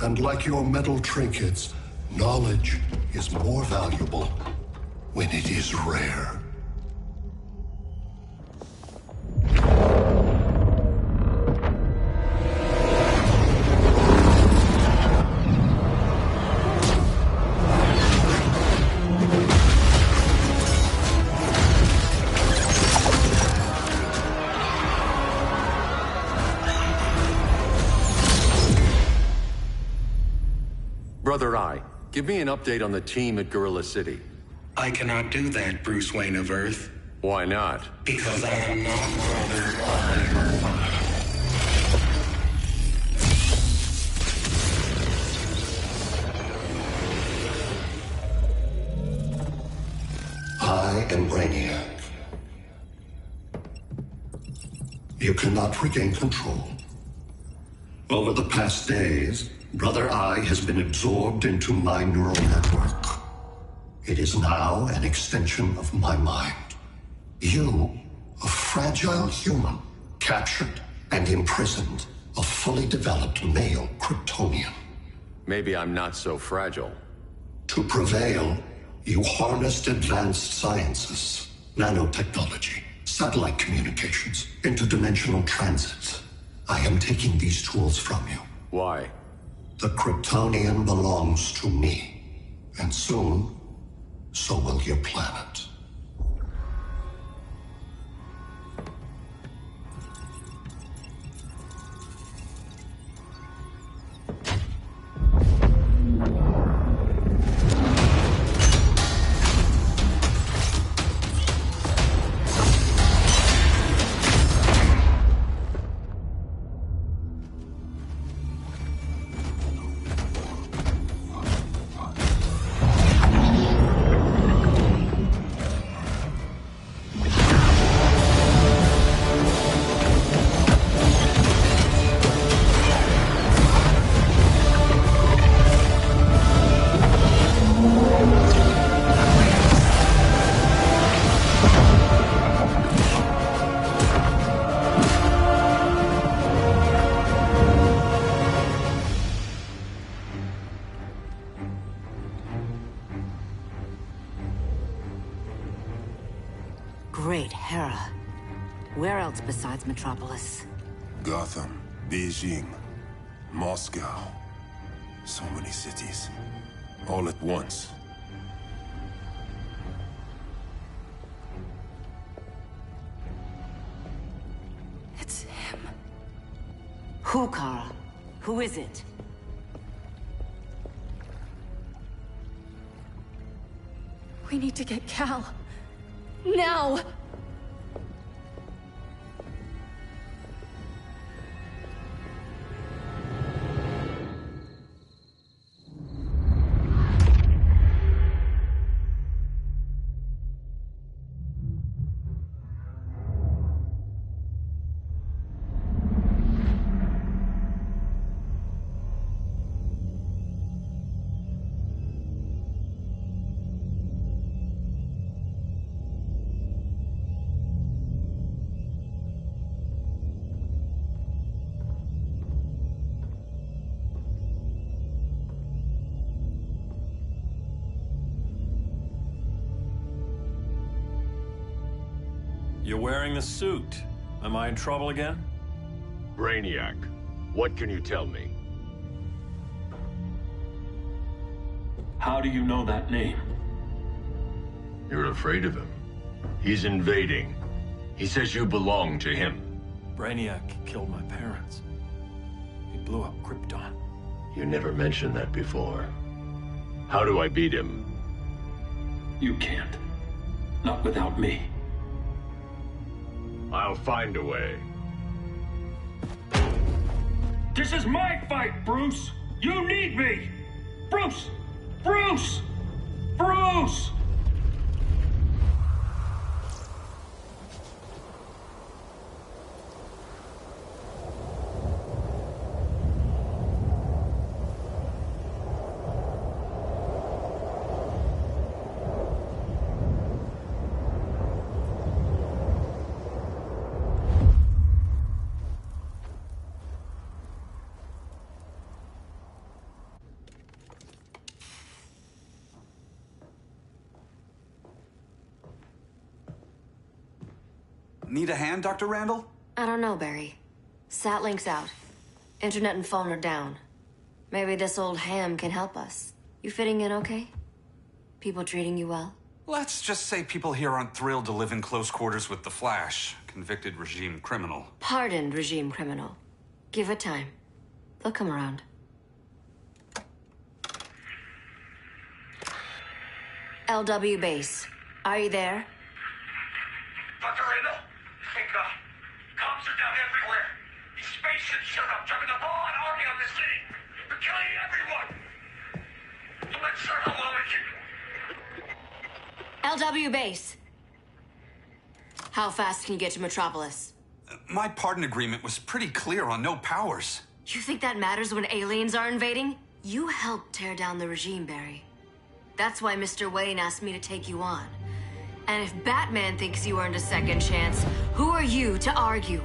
And like your metal trinkets, knowledge is more valuable when it is rare. Brother Eye, give me an update on the team at Gorilla City. I cannot do that, Bruce Wayne of Earth. Why not? Because I am not Roman blood. I am Brainiac. You cannot regain control. Over the past days, Brother Eye has been absorbed into my neural network. It is now an extension of my mind. You, a fragile human, captured and imprisoned a fully developed male Kryptonian. Maybe I'm not so fragile. To prevail, you harnessed advanced sciences, nanotechnology, satellite communications, interdimensional transits. I am taking these tools from you. Why? The Kryptonian belongs to me. And soon, so will your planet. Great Hera. Where else besides Metropolis? Gotham, Beijing, Moscow. So many cities. All at once. It's him. Who, Kara? Who is it? We need to get Cal. Now! You're wearing the suit. Am I in trouble again? Brainiac, what can you tell me? How do you know that name? You're afraid of him. He's invading. He says you belong to him. Brainiac killed my parents. He blew up Krypton. You never mentioned that before. How do I beat him? You can't. Not without me. I'll find a way. This is my fight, Bruce! You need me! Bruce! Bruce! Bruce! Need a hand, Dr. Randall? I don't know, Barry. Satlink's out. Internet and phone are down. Maybe this old ham can help us. You fitting in okay? People treating you well? Let's just say people here aren't thrilled to live in close quarters with the Flash, convicted regime criminal. Pardoned regime criminal. Give it time. They'll come around. LW base. Are you there? Dr. Randall? Thank God. Cops are down everywhere. These spaceships showed up, driving a full-on army on this city. They're killing everyone. I'm not sure how long it can... LW base. How fast can you get to Metropolis? My pardon agreement was pretty clear on no powers. You think that matters when aliens are invading? You helped tear down the regime, Barry. That's why Mr. Wayne asked me to take you on. And if Batman thinks you earned a second chance, who are you to argue?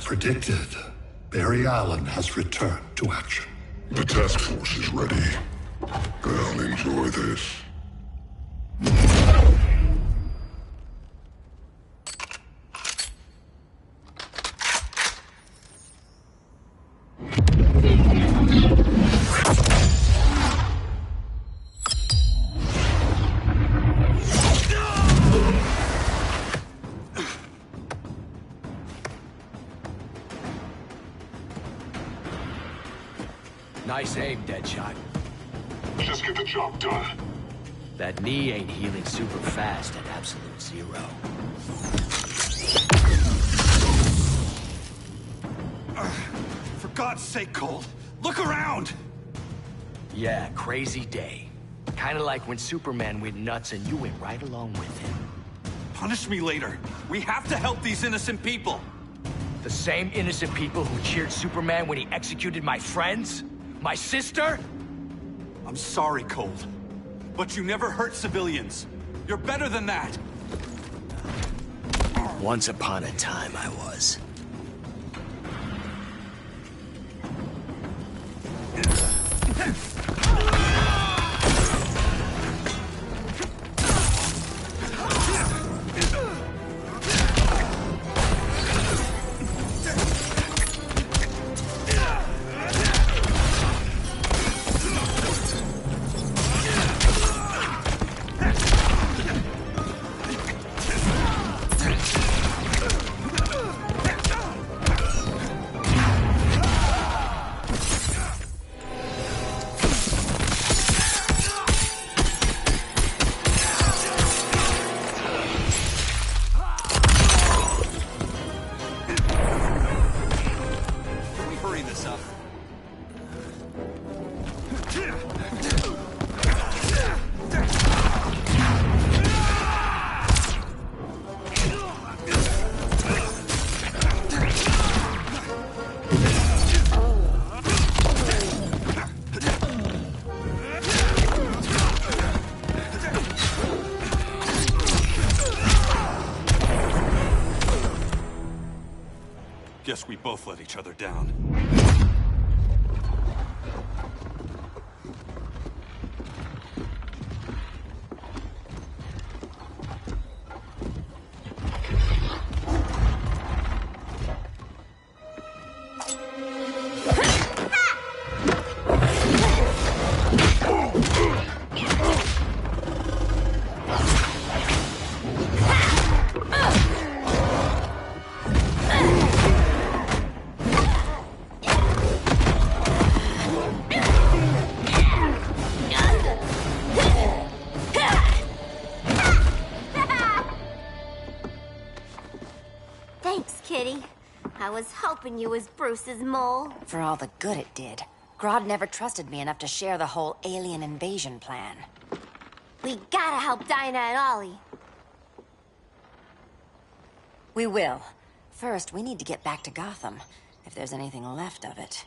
Predicted, Barry Allen has returned to action. The task force is ready. I'll enjoy this. Nice aim, Deadshot. Just get the job done. That knee ain't healing super fast at absolute zero. For God's sake, Cole, look around! Yeah, crazy day. Kinda like when Superman went nuts and you went right along with him. Punish me later. We have to help these innocent people. The same innocent people who cheered Superman when he executed my friends? My sister? I'm sorry, Cole, but you never hurt civilians. You're better than that. Once upon a time, I was. Guess we both let each other down. I was hoping you was Bruce's mole. For all the good it did. Grodd never trusted me enough to share the whole alien invasion plan. We gotta help Dinah and Ollie. We will. First, we need to get back to Gotham, if there's anything left of it.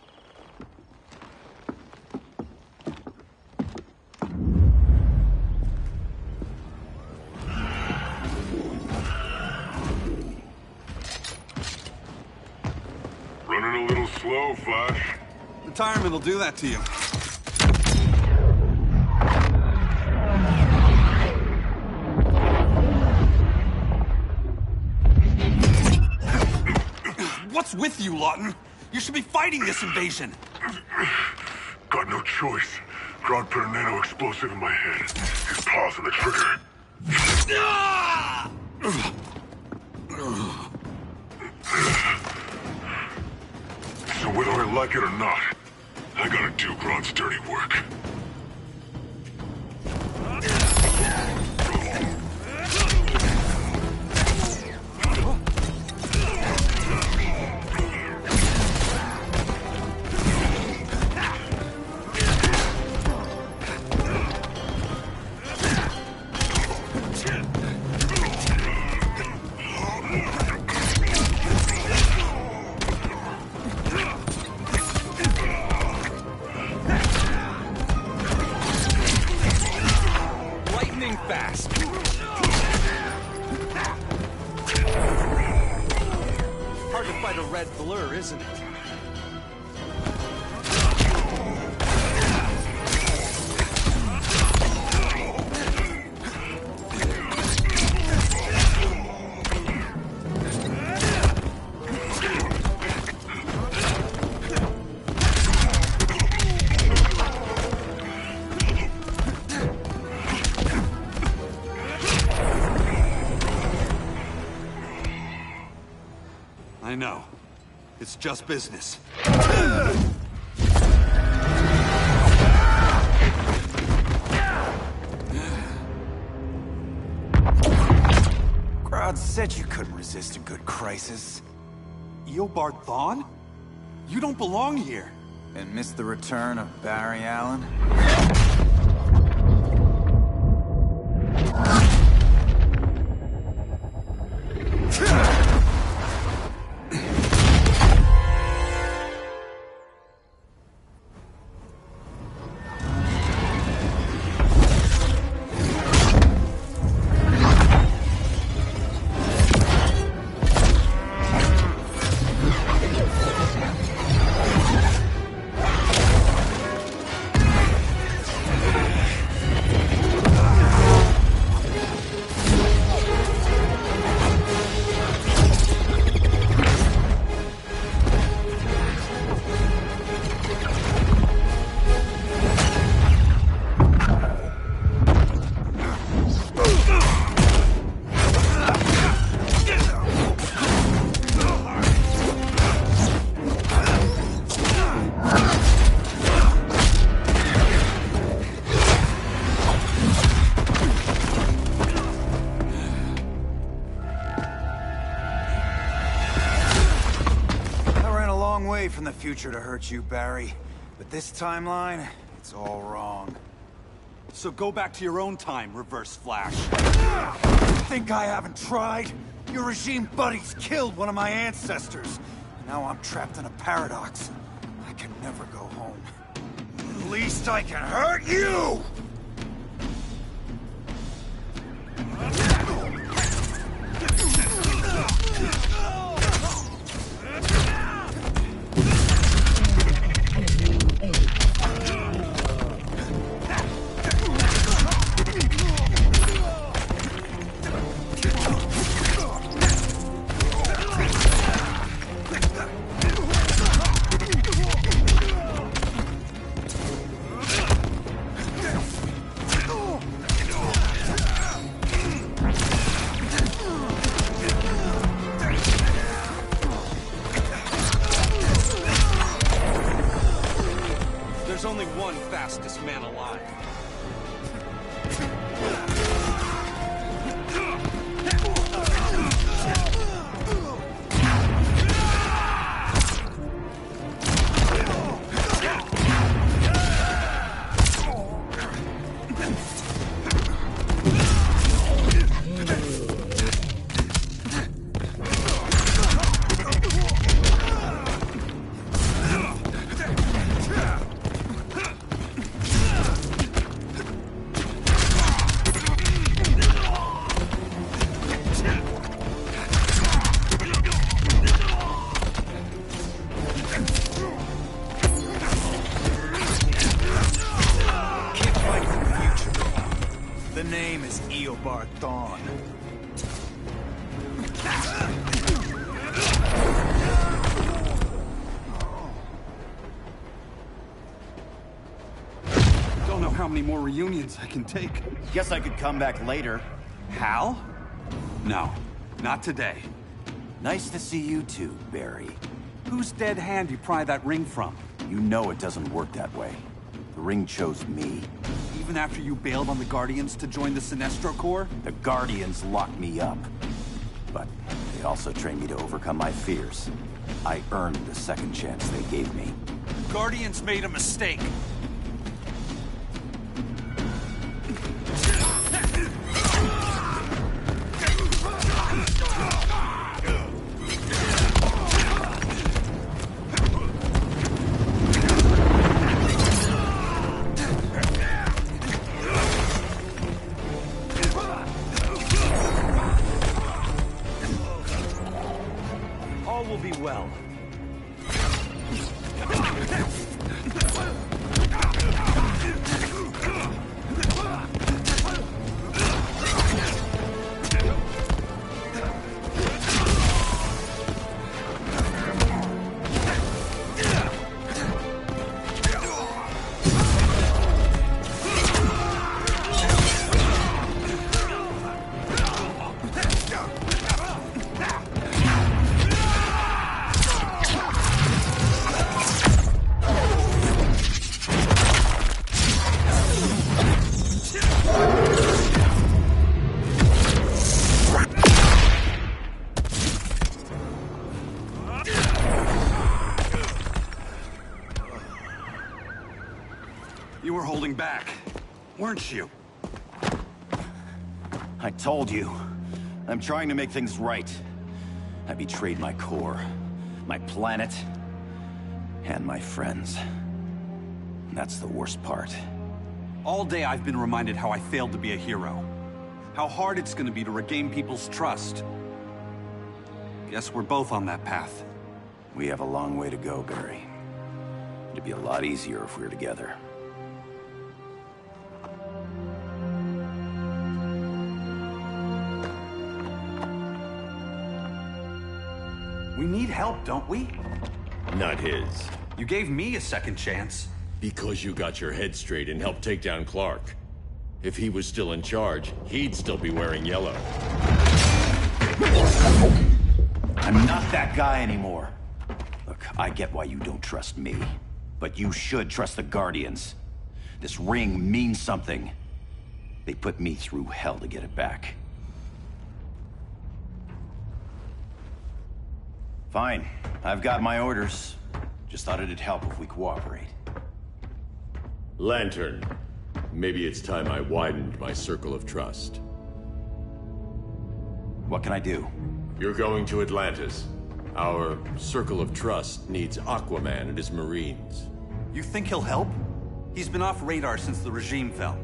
slow, Flash. Retirement will do that to you. What's with you, Lawton? You should be fighting this invasion. Got no choice. Grodd put a nano-explosive in my head. His paws on the trigger. So whether I like it or not, I gotta do Grodd's dirty work. Isn't it? I know. It's just business. Grodd said you couldn't resist a good crisis. Eobard Thawne? You don't belong here. And miss the return of Barry Allen? From the future to hurt you, Barry. But this timeline, it's all wrong. So go back to your own time, Reverse Flash. Think I haven't tried? Your regime buddies killed one of my ancestors. Now I'm trapped in a paradox. I can never go home. At least I can hurt you! name is Eobard Thawne. Don't know how many more reunions I can take. Guess I could come back later. Hal? No, not today. Nice to see you too, Barry. Whose dead hand you pry that ring from? You know it doesn't work that way. The ring chose me. Even after you bailed on the Guardians to join the Sinestro Corps? The Guardians locked me up. But they also trained me to overcome my fears. I earned the second chance they gave me. The Guardians made a mistake. All will be well. You were holding back, weren't you? I told you. I'm trying to make things right. I betrayed my Corps, my planet, and my friends. That's the worst part. All day I've been reminded how I failed to be a hero. How hard it's gonna be to regain people's trust. Guess we're both on that path. We have a long way to go, Barry. It'd be a lot easier if we were together. We need help, don't we? Not his. You gave me a second chance. Because you got your head straight and helped take down Clark. If he was still in charge, he'd still be wearing yellow. I'm not that guy anymore. Look, I get why you don't trust me. But you should trust the Guardians. This ring means something. They put me through hell to get it back. Fine. I've got my orders. Just thought it'd help if we cooperate. Lantern. Maybe it's time I widened my circle of trust. What can I do? You're going to Atlantis. Our circle of trust needs Aquaman and his Marines. You think he'll help? He's been off radar since the regime fell.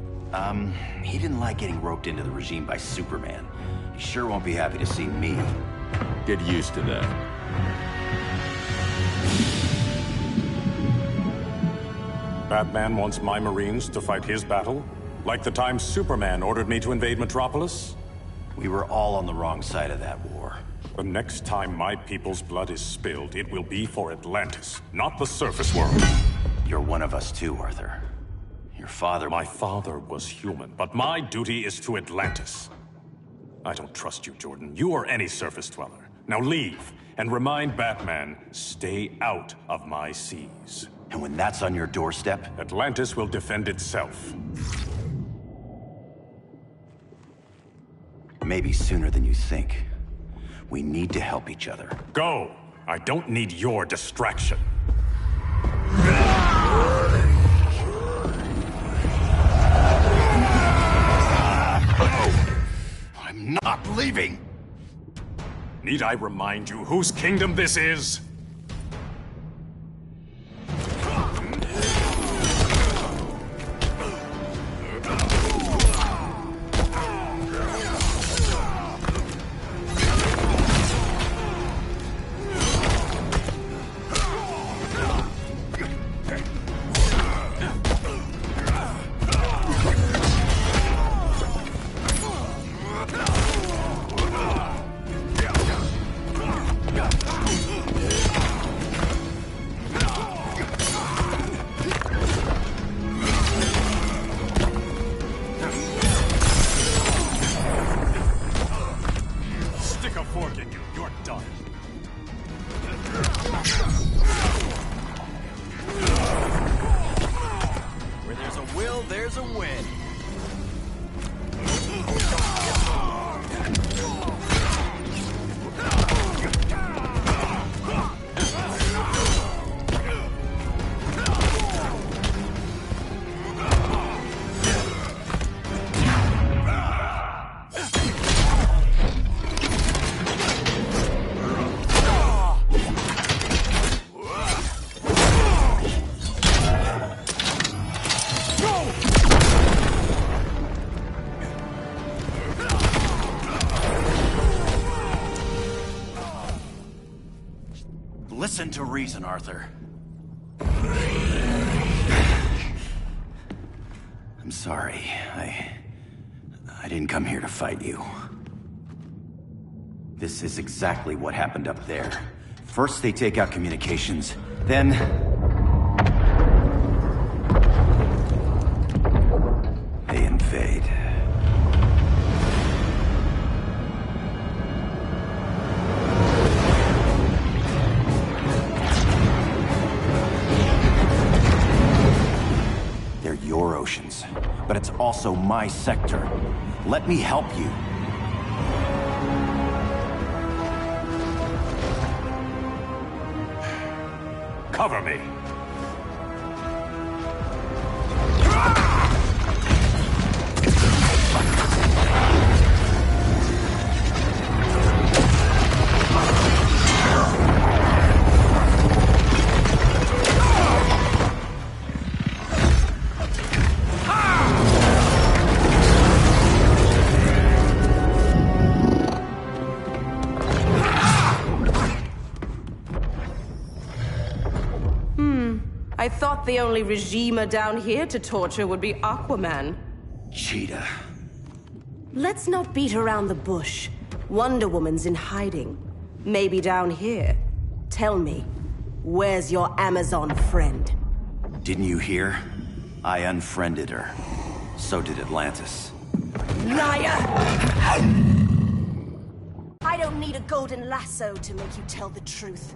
He didn't like getting roped into the regime by Superman. He sure won't be happy to see me. Get used to that. Batman wants my Marines to fight his battle? Like the time Superman ordered me to invade Metropolis? We were all on the wrong side of that war. The next time my people's blood is spilled, it will be for Atlantis, not the surface world. You're one of us too, Arthur. Your father... My father was human, but my duty is to Atlantis. I don't trust you, Jordan. You or any surface dweller. Now leave, and remind Batman, stay out of my seas. And when that's on your doorstep? Atlantis will defend itself. Maybe sooner than you think. We need to help each other. Go! I don't need your distraction. I'm not leaving! Need I remind you whose kingdom this is? done. Where there's a will, there's a win. Listen to reason, Arthur. I'm sorry. I didn't come here to fight you. This is exactly what happened up there. First they take out communications, then... they invade. They're your oceans, but it's also my sector. Let me help you. Cover me. I thought the only regimer down here to torture would be Aquaman. Cheetah. Let's not beat around the bush. Wonder Woman's in hiding. Maybe down here. Tell me, where's your Amazon friend? Didn't you hear? I unfriended her. So did Atlantis. Liar! I don't need a golden lasso to make you tell the truth.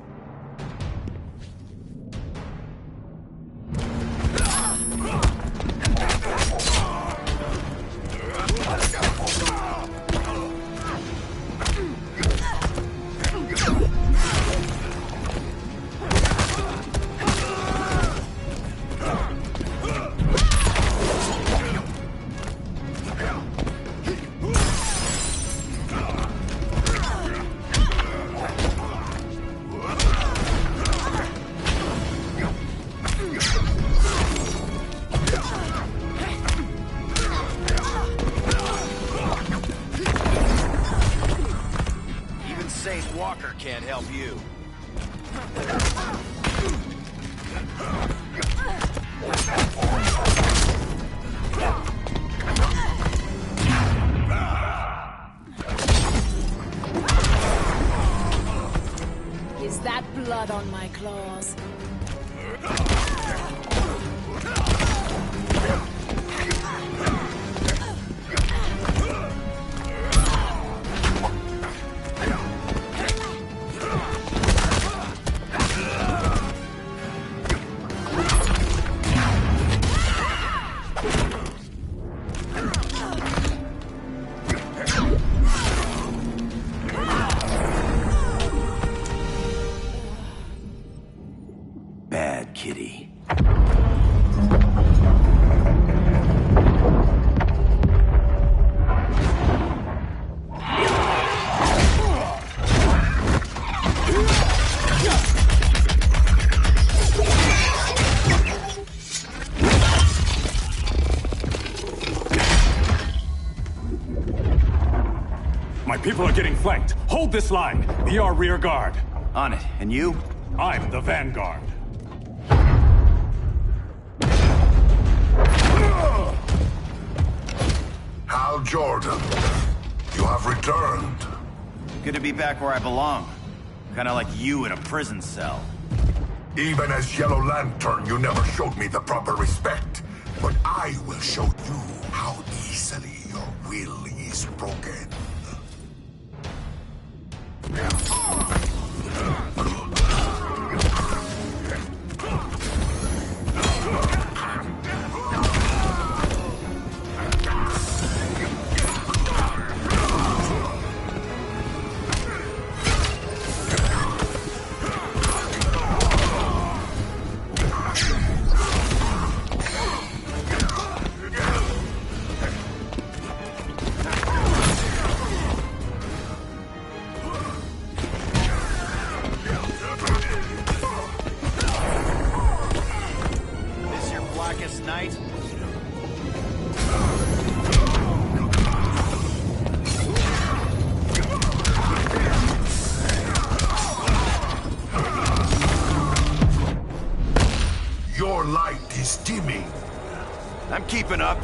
Saint Walker can't help you. Is that blood on my claws? Bad kitty. My people are getting flanked. Hold this line. Be our rear guard. On it. And you? I'm the vanguard. Hal Jordan, you have returned. Good to be back where I belong. Kinda like you in a prison cell. Even as Yellow Lantern, you never showed me the proper respect. But I will show you how easily your will is broken. keeping up.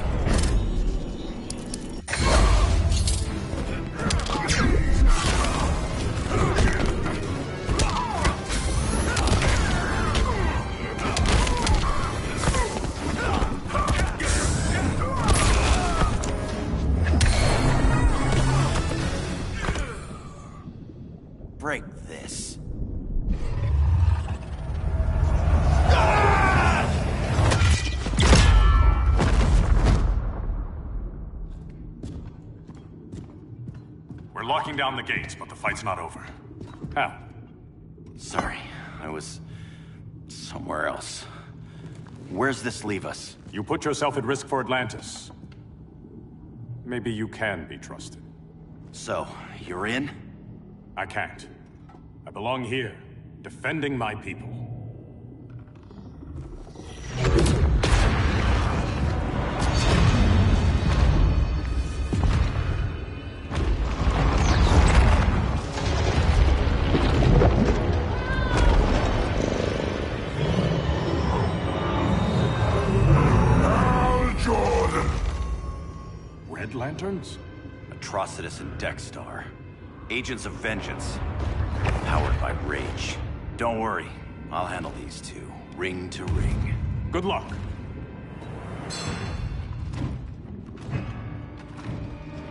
Break this. We're locking down the gates, but the fight's not over. How? Sorry, I was somewhere else. Where's this leave us? You put yourself at risk for Atlantis. Maybe you can be trusted. So, you're in? I can't. I belong here, defending my people. Red Lanterns? Atrocitus and Dexstar. Agents of Vengeance. Powered by rage. Don't worry, I'll handle these two, ring to ring. Good luck.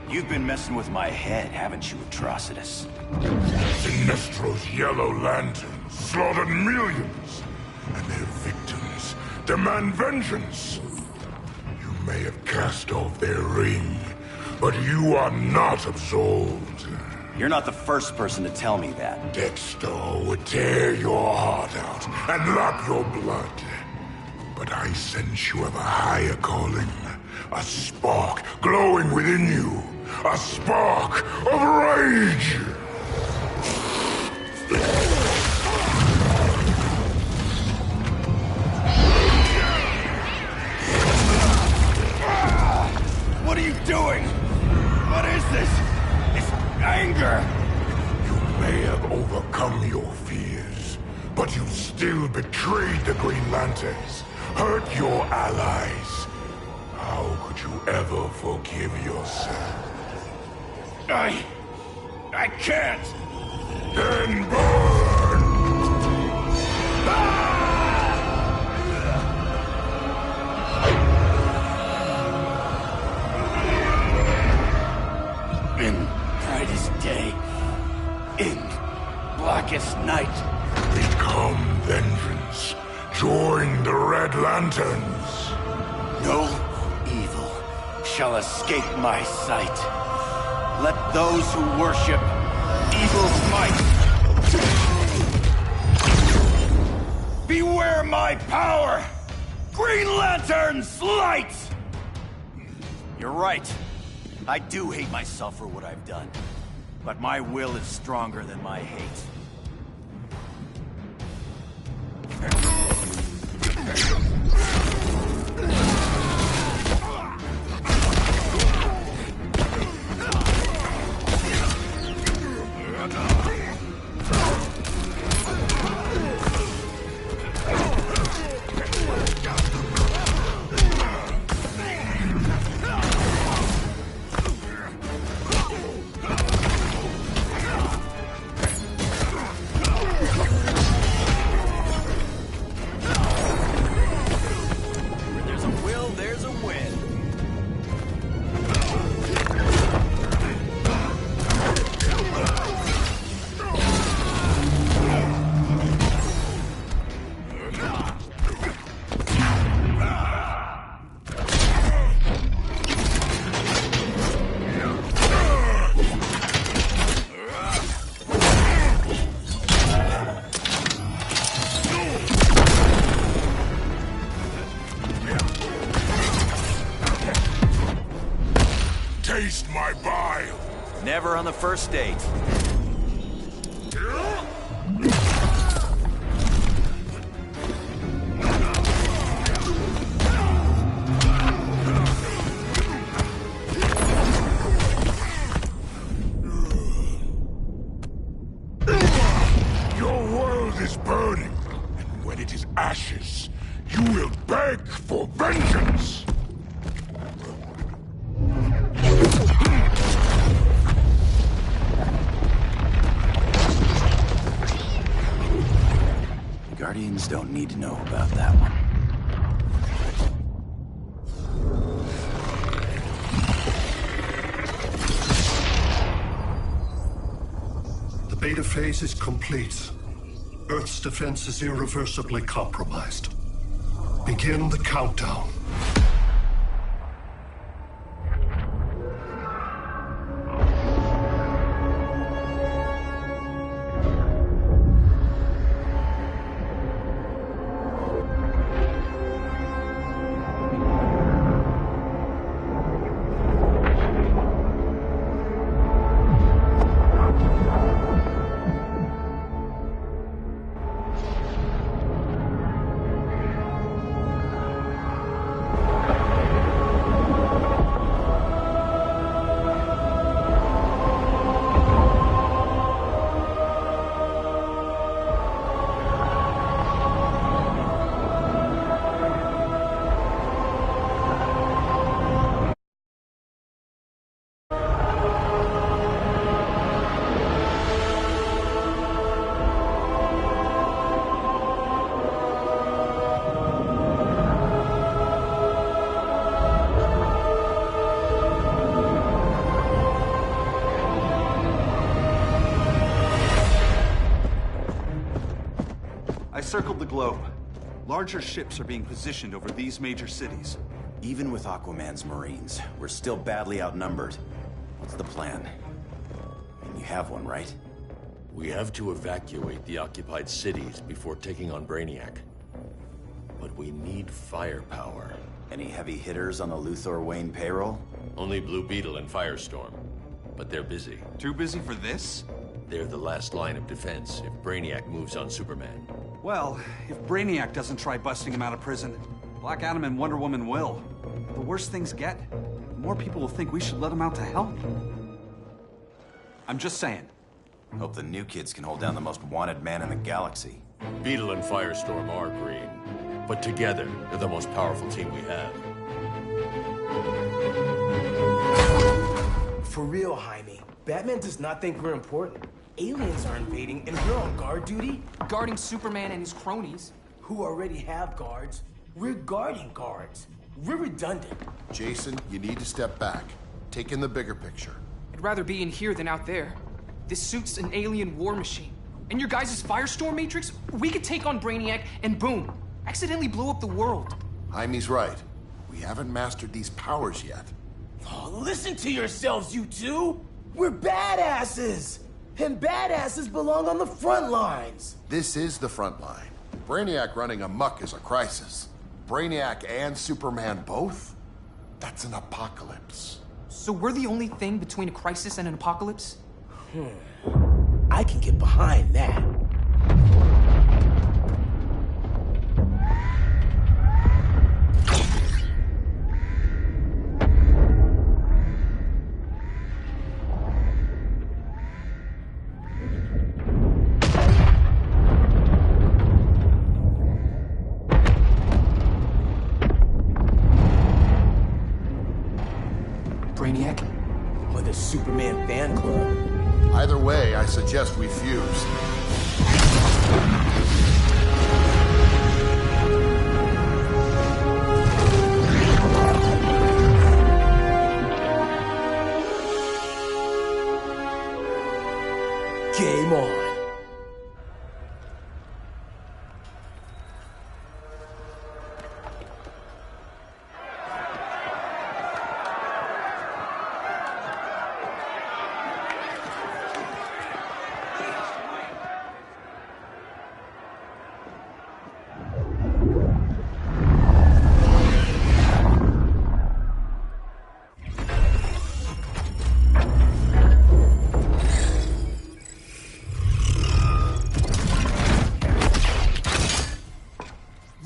You've been messing with my head, haven't you, Atrocitus? Sinestro's Yellow Lanterns slaughtered millions, and their victims demand vengeance. You may have cast off their ring, but you are not absolved. You're not the first person to tell me that. Dexter would tear your heart out and lap your blood. But I sense you have a higher calling. A spark glowing within you. A spark of rage! What are you doing? What is this? It's anger! You may have overcome your fears, but you still betrayed the Green Lanterns, hurt your allies. How could you ever forgive yourself? I can't! Then burn! In brightest day, in blackest night. Become vengeance. Join the Red Lanterns. No evil shall escape my sight. Let those who worship evil's might beware my power! Green Lantern's light! You're right. I do hate myself for what I've done. But my will is stronger than my hate. Taste my bile. Never on the first date. Your world is burning, and when it is ashes, you will beg for vengeance. Guardians don't need to know about that one. The beta phase is complete. Earth's defense is irreversibly compromised. Begin the countdown. I circled the globe. Larger ships are being positioned over these major cities. Even with Aquaman's Marines, we're still badly outnumbered. What's the plan? I mean, you have one, right? We have to evacuate the occupied cities before taking on Brainiac. But we need firepower. Any heavy hitters on the Luthor Wayne payroll? Only Blue Beetle and Firestorm. But they're busy. Too busy for this? They're the last line of defense if Brainiac moves on Superman. Well, if Brainiac doesn't try busting him out of prison, Black Adam and Wonder Woman will. The worse things get, the more people will think we should let him out to help. I'm just saying. Hope the new kids can hold down the most wanted man in the galaxy. Beetle and Firestorm are green, but together, they're the most powerful team we have. For real, Jaime. Batman does not think we're important. Aliens are invading, and we're on guard duty? Guarding Superman and his cronies. Who already have guards. We're guarding guards. We're redundant. Jason, you need to step back. Take in the bigger picture. I'd rather be in here than out there. This suit's an alien war machine. And your guys' Firestorm Matrix, we could take on Brainiac and boom, accidentally blow up the world. Jaime's right. We haven't mastered these powers yet. Oh, listen to yourselves, you two! We're badasses! And badasses belong on the front lines! This is the front line. Brainiac running amok is a crisis. Brainiac and Superman both? That's an apocalypse. So we're the only thing between a crisis and an apocalypse? I can get behind that. Brainiac? Or the Superman fan club? Either way, I suggest we fuse. Game on.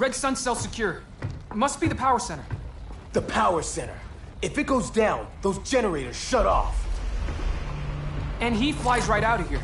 Red Sun cell secure. It must be the power center. The power center. If it goes down, those generators shut off. And he flies right out of here.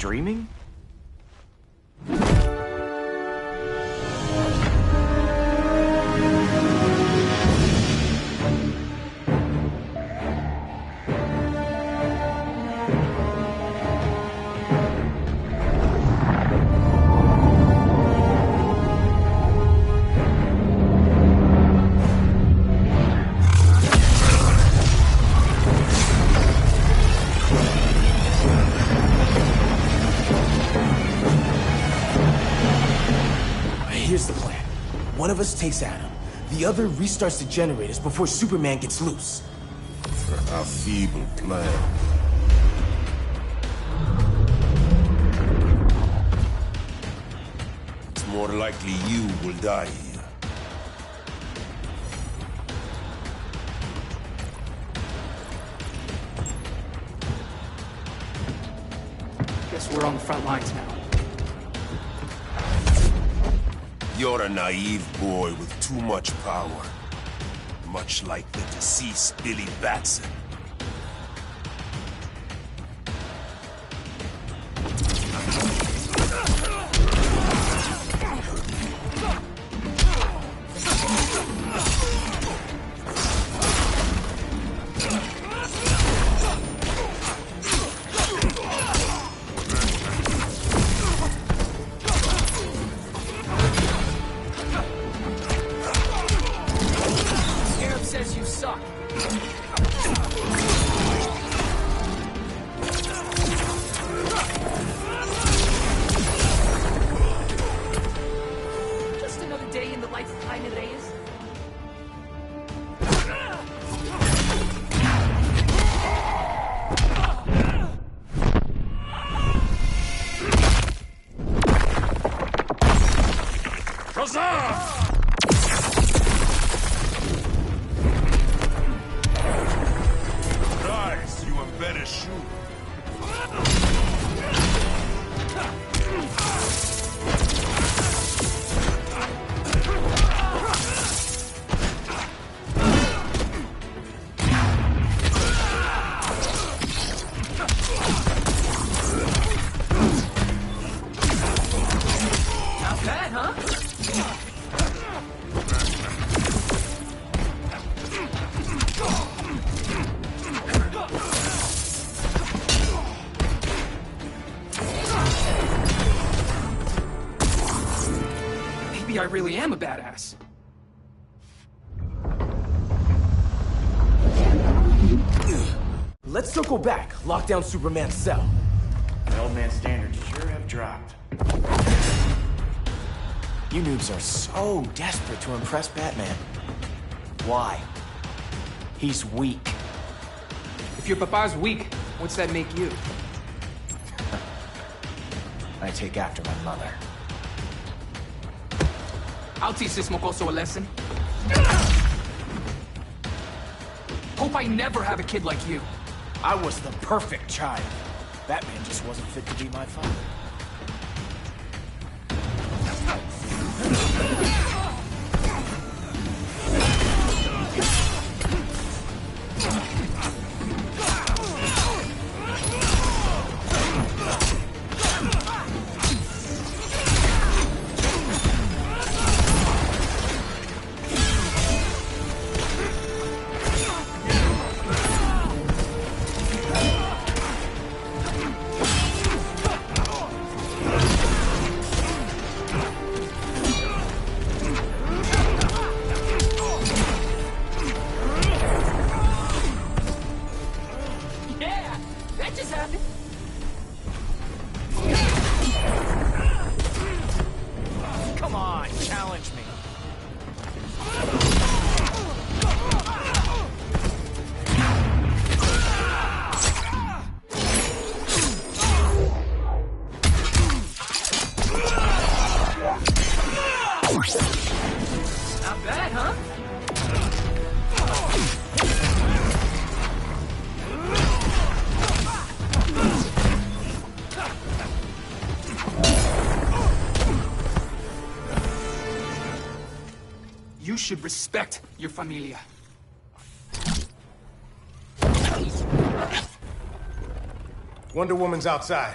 dreaming? Here's the plan. One of us takes Adam. The other restarts the generators before Superman gets loose. A feeble plan. It's more likely you will die here. Guess we're on the front lines now. You're a naive boy with too much power. Much like the deceased Billy Batson. Says you suck. Just another day in the life of Jaime Reyes. Rise, you embedded shoe. Not bad, huh? Maybe I really am a badass. Let's circle back, lock down Superman's cell. The old man's standards sure have dropped. You noobs are so desperate to impress Batman. Why? He's weak. If your papa's weak, what's that make you? I take after my mother. I'll teach this mocoso a lesson. Hope I never have a kid like you. I was the perfect child. Batman just wasn't fit to be my father. Come on, challenge me. Not bad, huh? You should respect your familia. Wonder Woman's outside.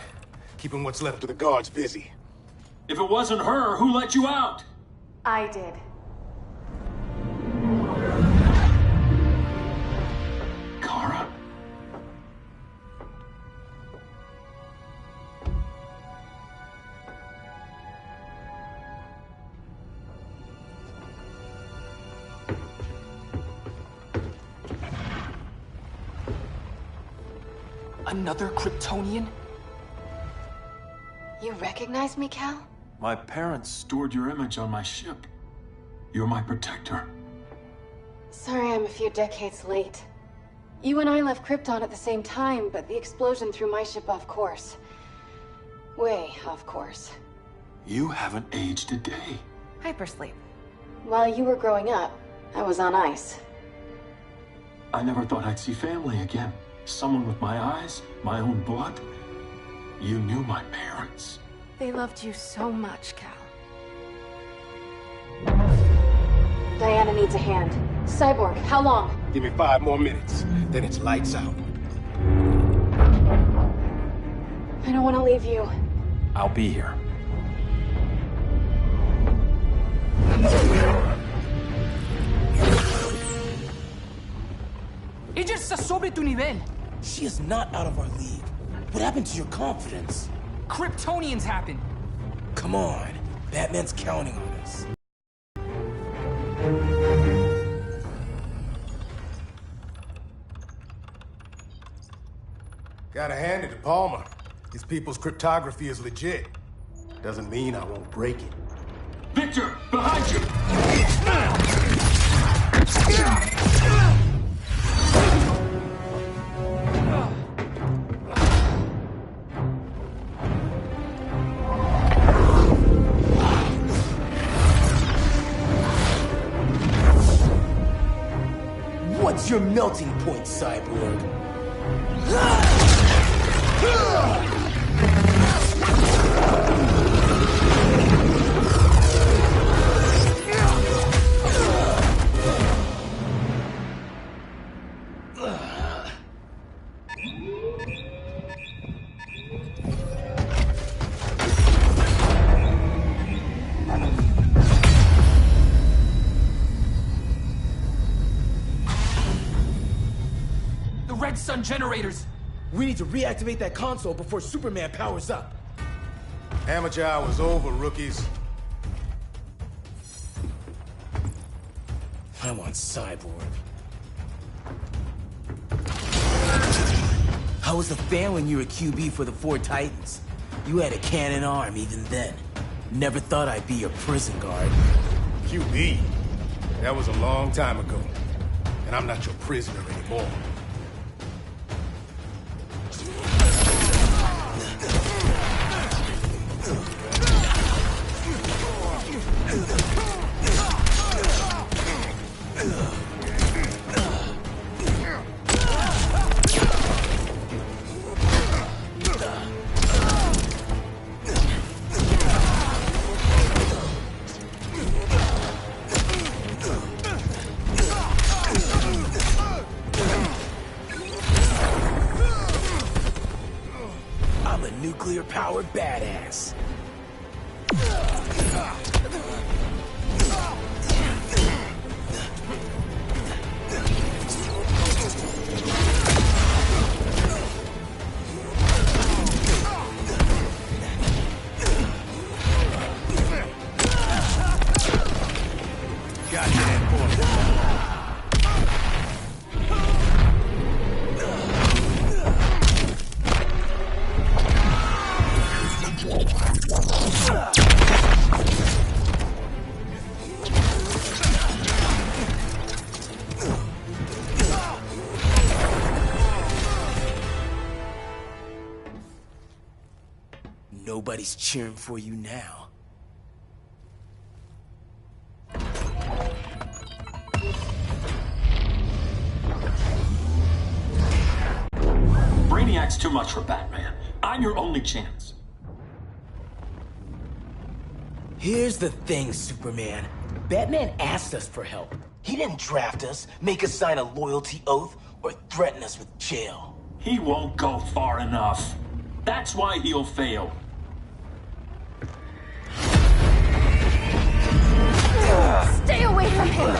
keeping what's left of the guards busy. If it wasn't her, who let you out? I did. Kara? Another Kryptonian? You recognize me, Cal? My parents stored your image on my ship. You're my protector. Sorry I'm a few decades late. You and I left Krypton at the same time, but the explosion threw my ship off course. Way off course. You haven't aged a day. Hypersleep. While you were growing up, I was on ice. I never thought I'd see family again. Someone with my eyes, my own blood. You knew my parents. They loved you so much, Cal. Diana needs a hand. Cyborg, how long? Give me 5 more minutes, then it's lights out. I don't want to leave you. I'll be here. Ella está sobre tu nivel. She is not out of our league. What happened to your confidence? Kryptonians happen. Come on. Batman's counting on us. Gotta hand it to Palmer. His people's cryptography is legit. Doesn't mean I won't break it. Victor, behind you! What's your melting point, Cyborg? Red Sun generators! We need to reactivate that console before Superman powers up. Amateur hour's over, rookies. I want Cyborg. How was the fan when you were QB for the 4 Titans? You had a cannon arm even then. Never thought I'd be your prison guard. QB? That was a long time ago. And I'm not your prisoner anymore. Nuclear-powered badass. Nobody's cheering for you now. Brainiac's too much for Batman. I'm your only chance. Here's the thing, Superman. Batman asked us for help. He didn't draft us, make us sign a loyalty oath, or threaten us with jail. He won't go far enough. That's why he'll fail. Stay away from him!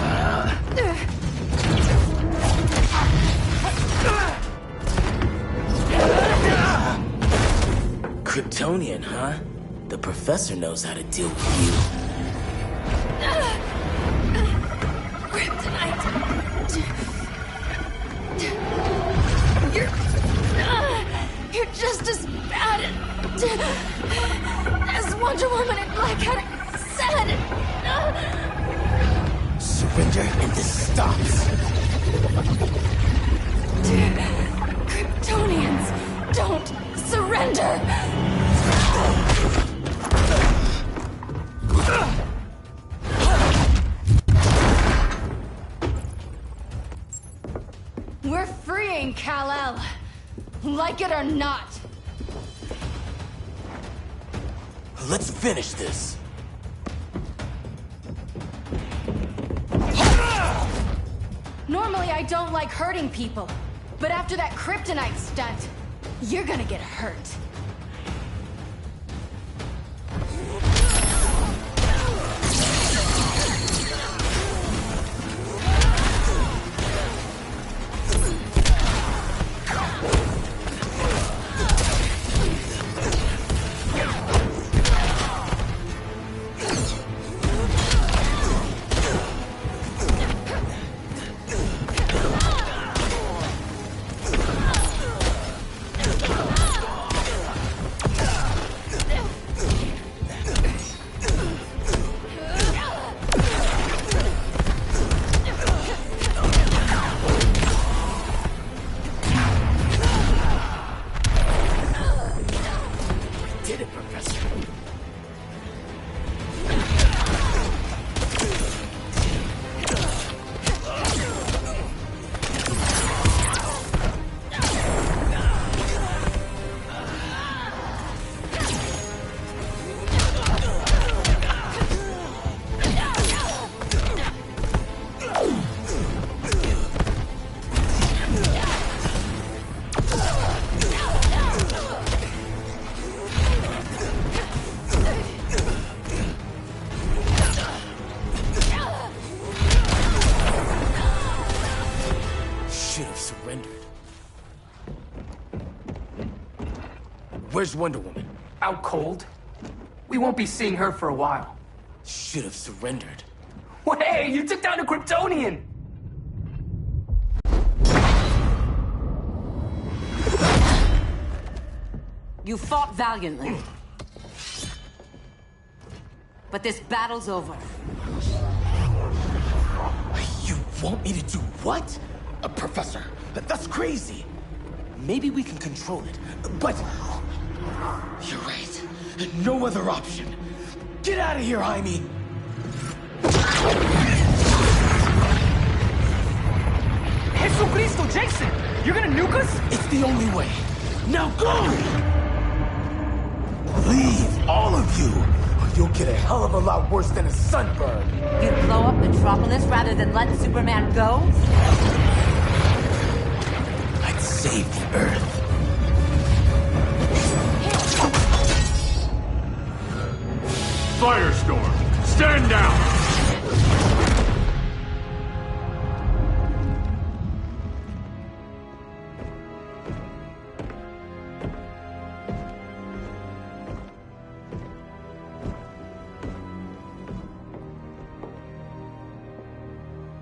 Kryptonian, huh? The professor knows how to deal with you. Kryptonite! You're just as bad as Wonder Woman and Black Adam said! Surrender and this stops. Kryptonians, don't surrender! We're freeing Kal-El, like it or not. Let's finish this. Normally I don't like hurting people, but after that kryptonite stunt, you're gonna get hurt. Where's Wonder Woman? Out cold. We won't be seeing her for a while. Should have surrendered. Hey, you took down a Kryptonian! You fought valiantly. But this battle's over. You want me to do what? Professor, that's crazy. Maybe we can control it, but... You're right. No other option. Get out of here, Jaime! Jesucristo, Jason! You're gonna nuke us? It's the only way. Now go! Leave, all of you, or you'll get a hell of a lot worse than a sunburn. You'd blow up Metropolis rather than let Superman go? I'd save the Earth. Firestorm, stand down!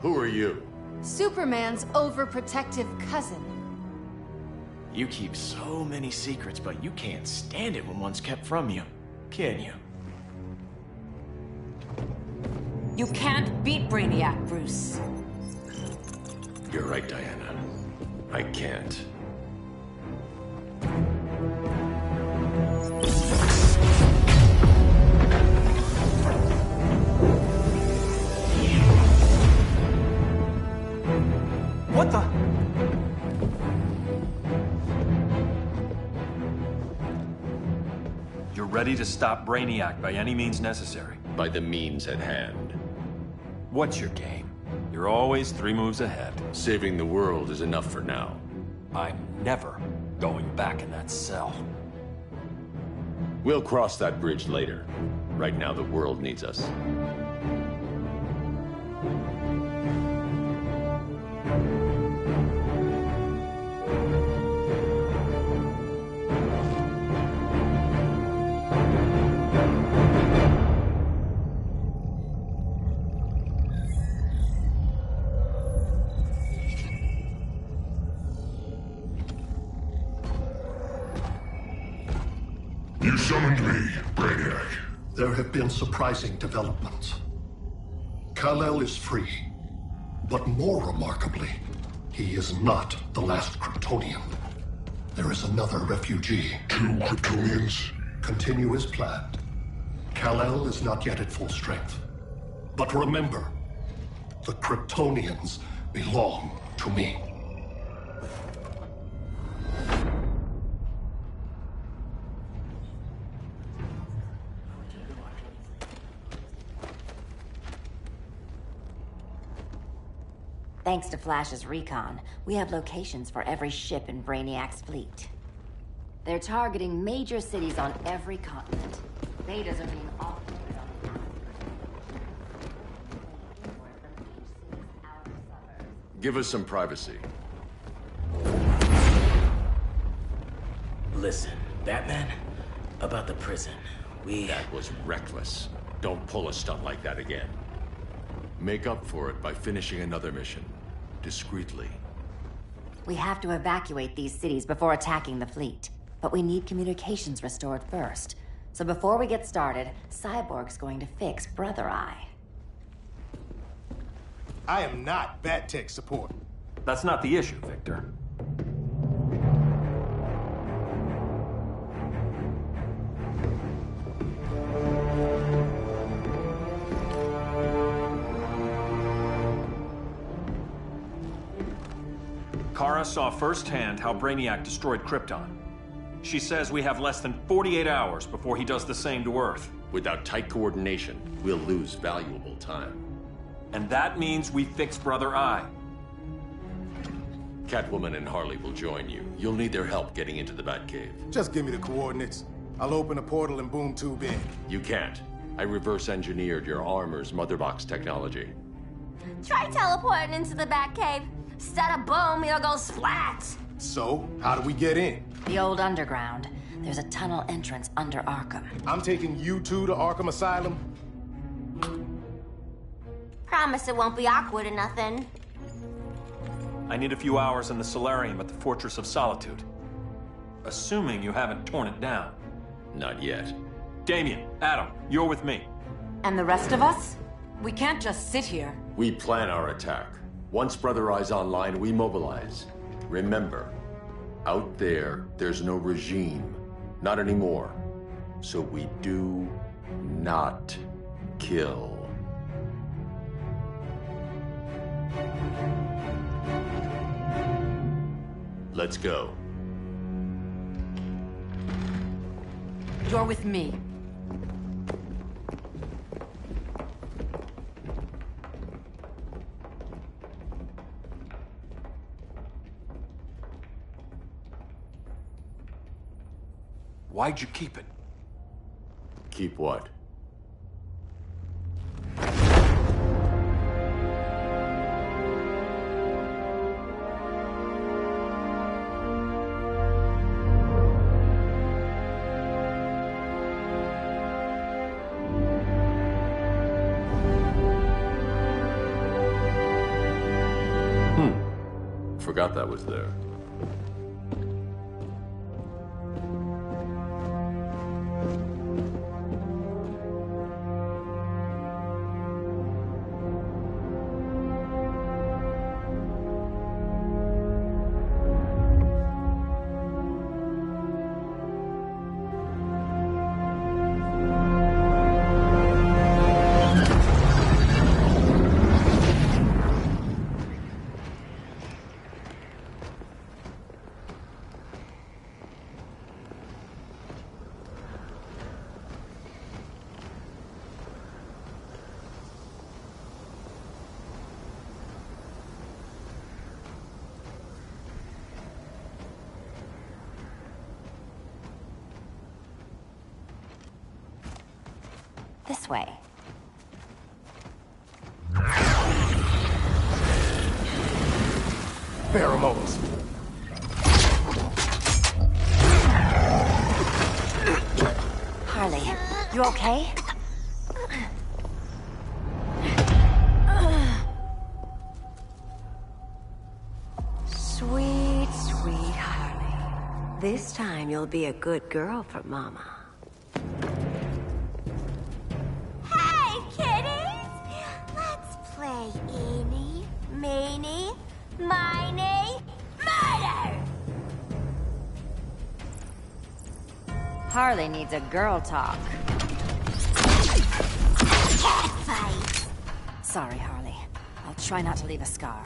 Who are you? Superman's overprotective cousin. You keep so many secrets, but you can't stand it when one's kept from you, can you? You can't beat Brainiac, Bruce. You're right, Diana. I can't. What the? You're ready to stop Brainiac by any means necessary. By the means at hand. What's your game? You're always 3 moves ahead. Saving the world is enough for now. I'm never going back in that cell. We'll cross that bridge later. Right now, the world needs us. You summoned me, Brainiac. There have been surprising developments. Kal-El is free, but more remarkably, he is not the last Kryptonian. There is another refugee. 2 Kryptonians? Continue as planned. Kal-El is not yet at full strength. But remember, the Kryptonians belong to me. Thanks to Flash's recon, we have locations for every ship in Brainiac's fleet. They're targeting major cities on every continent. Betas are being offloaded on the Give us some privacy. Listen, Batman, about the prison, That was reckless. Don't pull a stunt like that again. Make up for it by finishing another mission. Discreetly. We have to evacuate these cities before attacking the fleet. But we need communications restored first. So before we get started, Cyborg's going to fix Brother Eye. I am not Bat Tech support. That's not the issue, Victor. Kara saw firsthand how Brainiac destroyed Krypton. She says we have less than 48 hours before he does the same to Earth. Without tight coordination, we'll lose valuable time. And that means we fix Brother Eye. Catwoman and Harley will join you. You'll need their help getting into the Batcave. Just give me the coordinates. I'll open a portal and boom tube in. You can't. I reverse engineered your armor's motherbox technology. Try teleporting into the Batcave. Instead of boom, you'll go splat. So, how do we get in? The old underground. There's a tunnel entrance under Arkham. I'm taking you two to Arkham Asylum. Promise it won't be awkward or nothing. I need a few hours in the solarium at the Fortress of Solitude. Assuming you haven't torn it down. Not yet. Damien, Adam, you're with me. And the rest of us? We can't just sit here. We plan our attack. Once Brother Eye's online, we mobilize. Remember, out there, there's no regime. Not anymore. So we do not kill. Let's go. You're with me. Why'd you keep it? Keep what? Forgot that was there. way. Pheromones. Harley, you okay? Sweet, sweet Harley. This time you'll be a good girl for Mama. Hey, kiddies! Let's play Eeny, Meeny, Miny, Murder! Harley needs a girl talk. Cat fight! Sorry, Harley. I'll try not to leave a scar.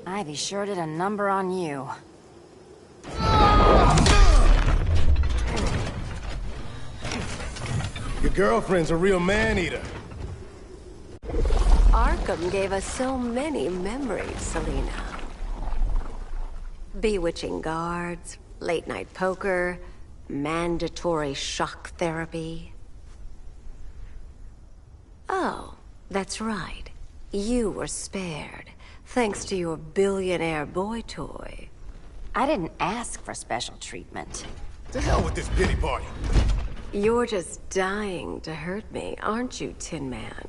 Ivy sure did a number on you. Your girlfriend's a real man-eater. Arkham gave us so many memories, Selina. Bewitching guards, late-night poker, mandatory shock therapy. Oh, that's right. You were spared, thanks to your billionaire boy toy. I didn't ask for special treatment. To hell with this pity party. You're just dying to hurt me, aren't you, Tin Man?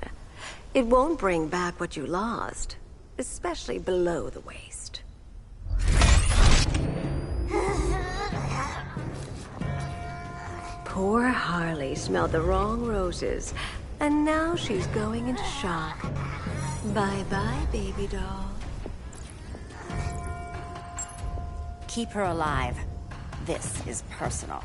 It won't bring back what you lost, especially below the waist. Poor Harley smelled the wrong roses, and now she's going into shock. Bye-bye, baby doll. Keep her alive. This is personal.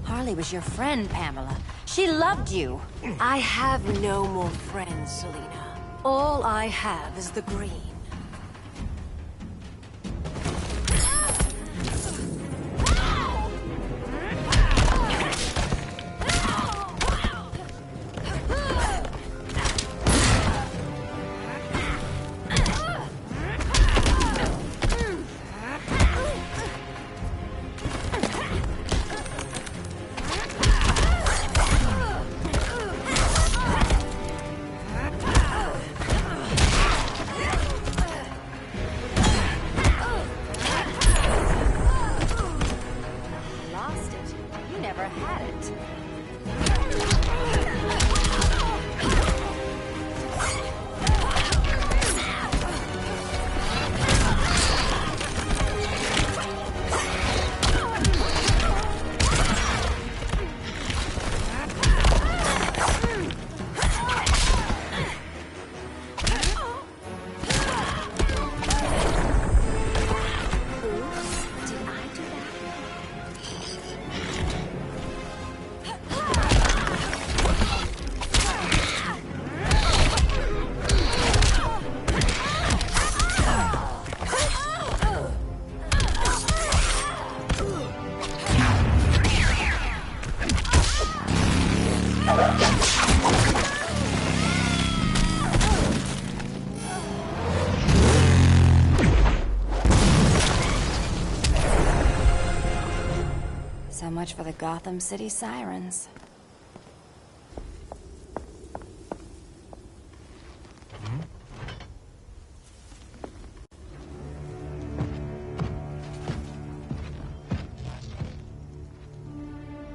Harley was your friend, Pamela. She loved you. I have no more friends, Selina. All I have is the green. much for the Gotham City Sirens.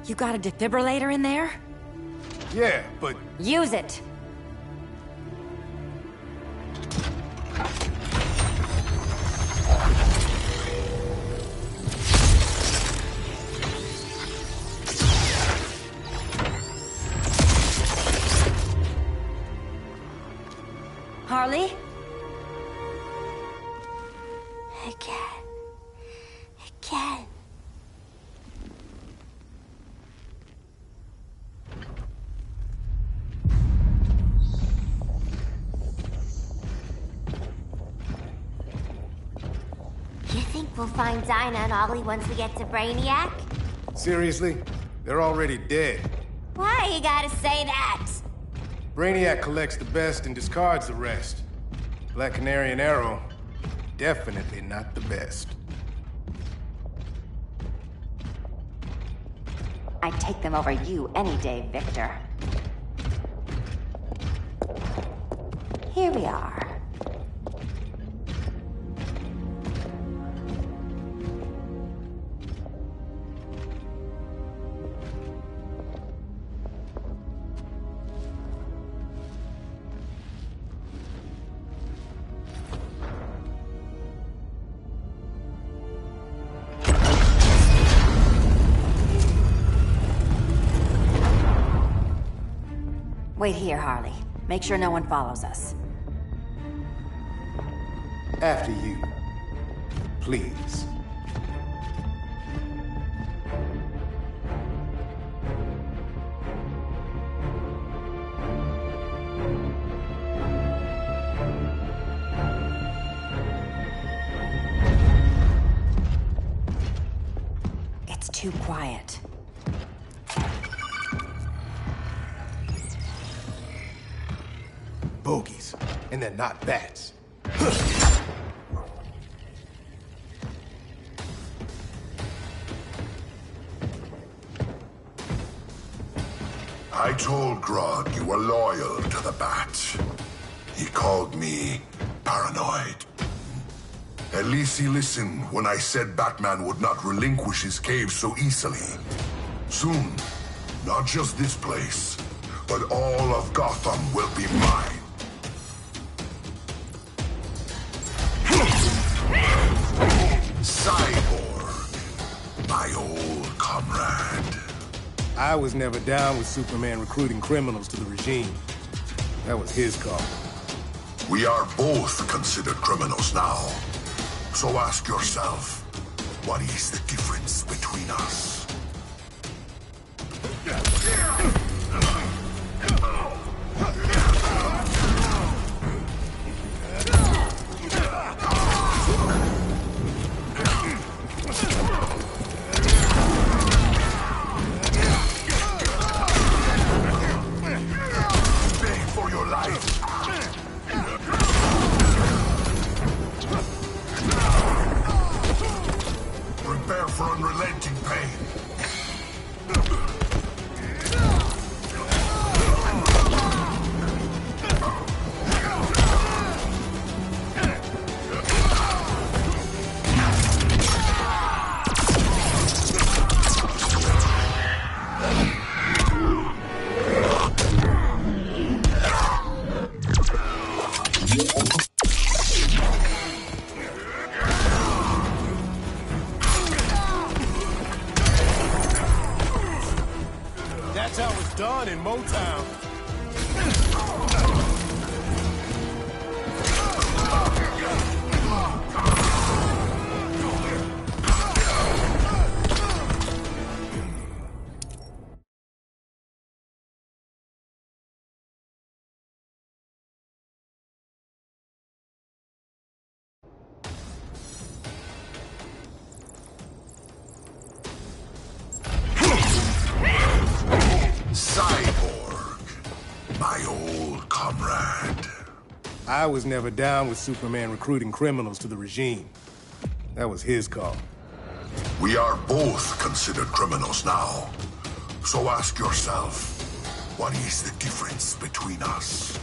You got a defibrillator in there? Yeah, but... Use it! Harley? Again. Again. You think we'll find Dinah and Ollie once we get to Brainiac? Seriously? They're already dead. Why you gotta say that? Brainiac collects the best and discards the rest. Black Canary and Arrow, definitely not the best. I'd take them over you any day, Victor. Here we are. Wait here, Harley. Make sure no one follows us. After you. Please. It's too quiet. Bogies. And they're not bats. I told Grodd you were loyal to the Bat. He called me paranoid. At least he listened when I said Batman would not relinquish his cave so easily. Soon, not just this place, but all of Gotham will be mine. Cyborg, my old comrade. I was never down with Superman recruiting criminals to the regime. That was his call. We are both considered criminals now. So ask yourself, what is the difference between us? That's how it's done in Motown. Cyborg, my old comrade. I was never down with Superman recruiting criminals to the regime. That was his call. We are both considered criminals now. So ask yourself, what is the difference between us?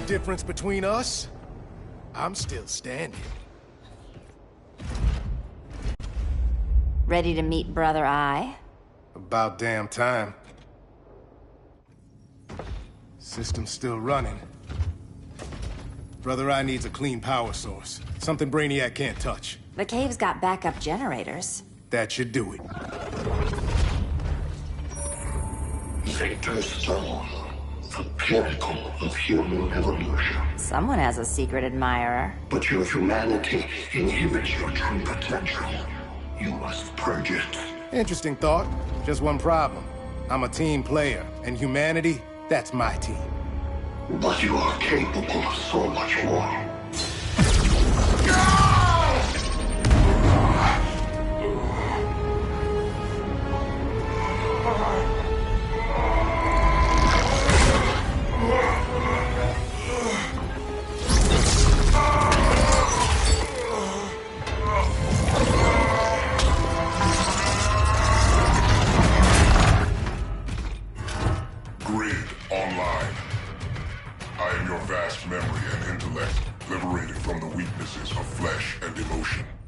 Difference between us? I'm still standing. Ready to meet Brother Eye? About damn time. System's still running. Brother Eye needs a clean power source. Something Brainiac can't touch. The cave's got backup generators. That should do it. Victor's Stone. The pinnacle of human evolution. Someone has a secret admirer. But your humanity inhibits your true potential. You must purge it. Interesting thought. Just one problem. I'm a team player, and humanity, that's my team. But you are capable of so much more.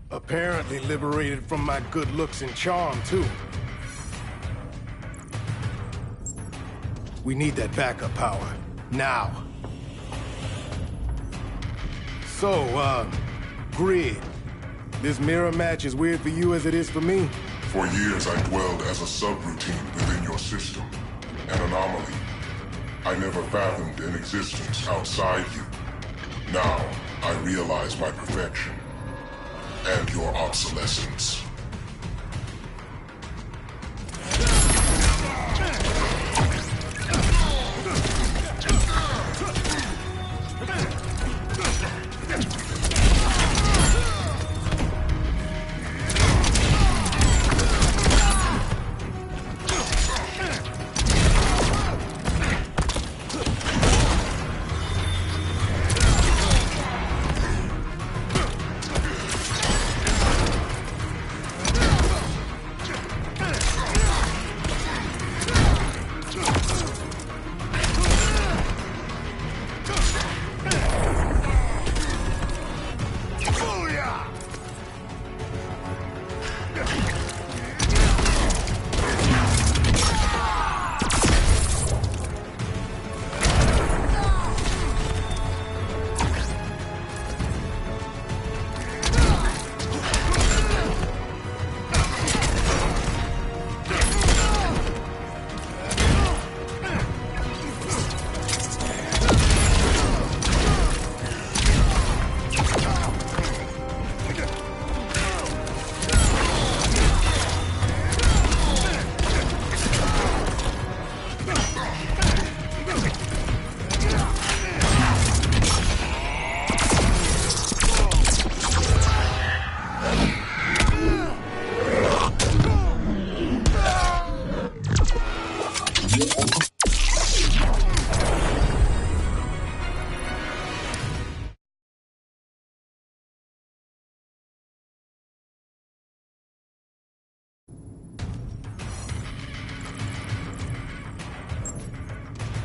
Apparently liberated from my good looks and charm, too. We need that backup power. Now. So, Grid. This mirror match as weird for you as it is for me? For years I dwelled as a subroutine within your system. An anomaly. I never fathomed an existence outside you. Now, I realize my perfection. And your obsolescence.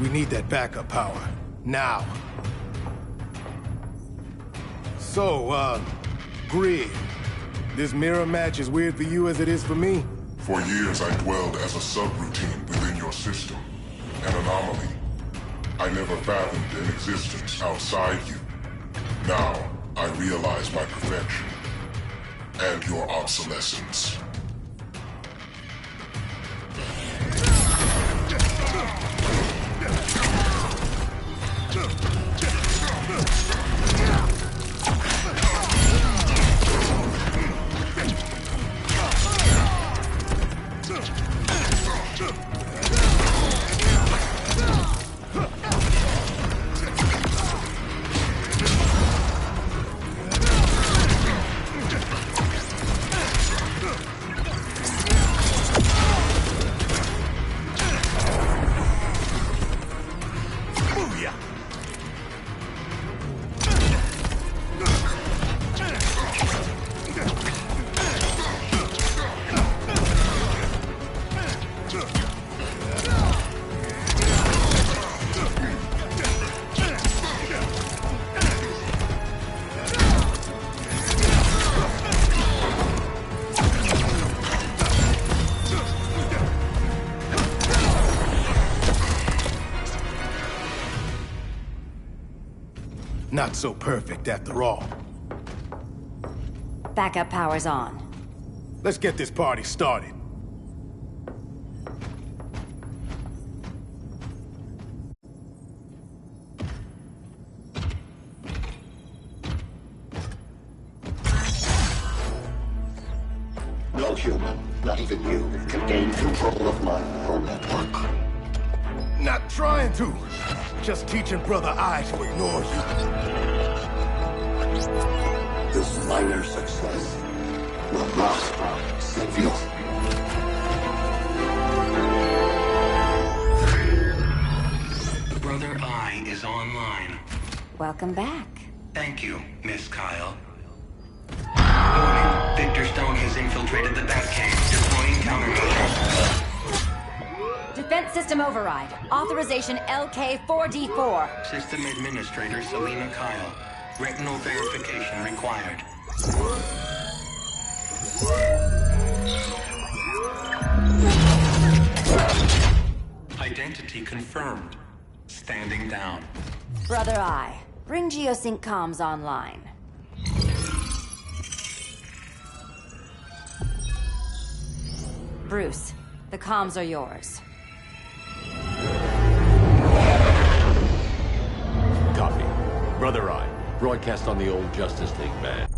We need that backup power. Now. So, Grid. This mirror match as weird for you as it is for me? For years, I dwelled as a subroutine within your system. An anomaly. I never fathomed an existence outside you. Now, I realize my perfection. And your obsolescence. Not so perfect after all. Backup power's on. Let's get this party started. No human, not even you, can gain control of my neural network. Not trying to. Just teaching Brother Eye to ignore you. This minor success will prosper, save you. Brother Eye is online. Welcome back. Thank you, Miss Kyle. Warning, Victor Stone has infiltrated the Batcave, deploying countermeasures. Defense system override. Authorization LK4D4. System Administrator Selena Kyle. Retinal verification required. Identity confirmed. Standing down. Brother Eye, bring Geosync comms online. Bruce, the comms are yours. Copy. Brother Eye, broadcast on the old Justice League band.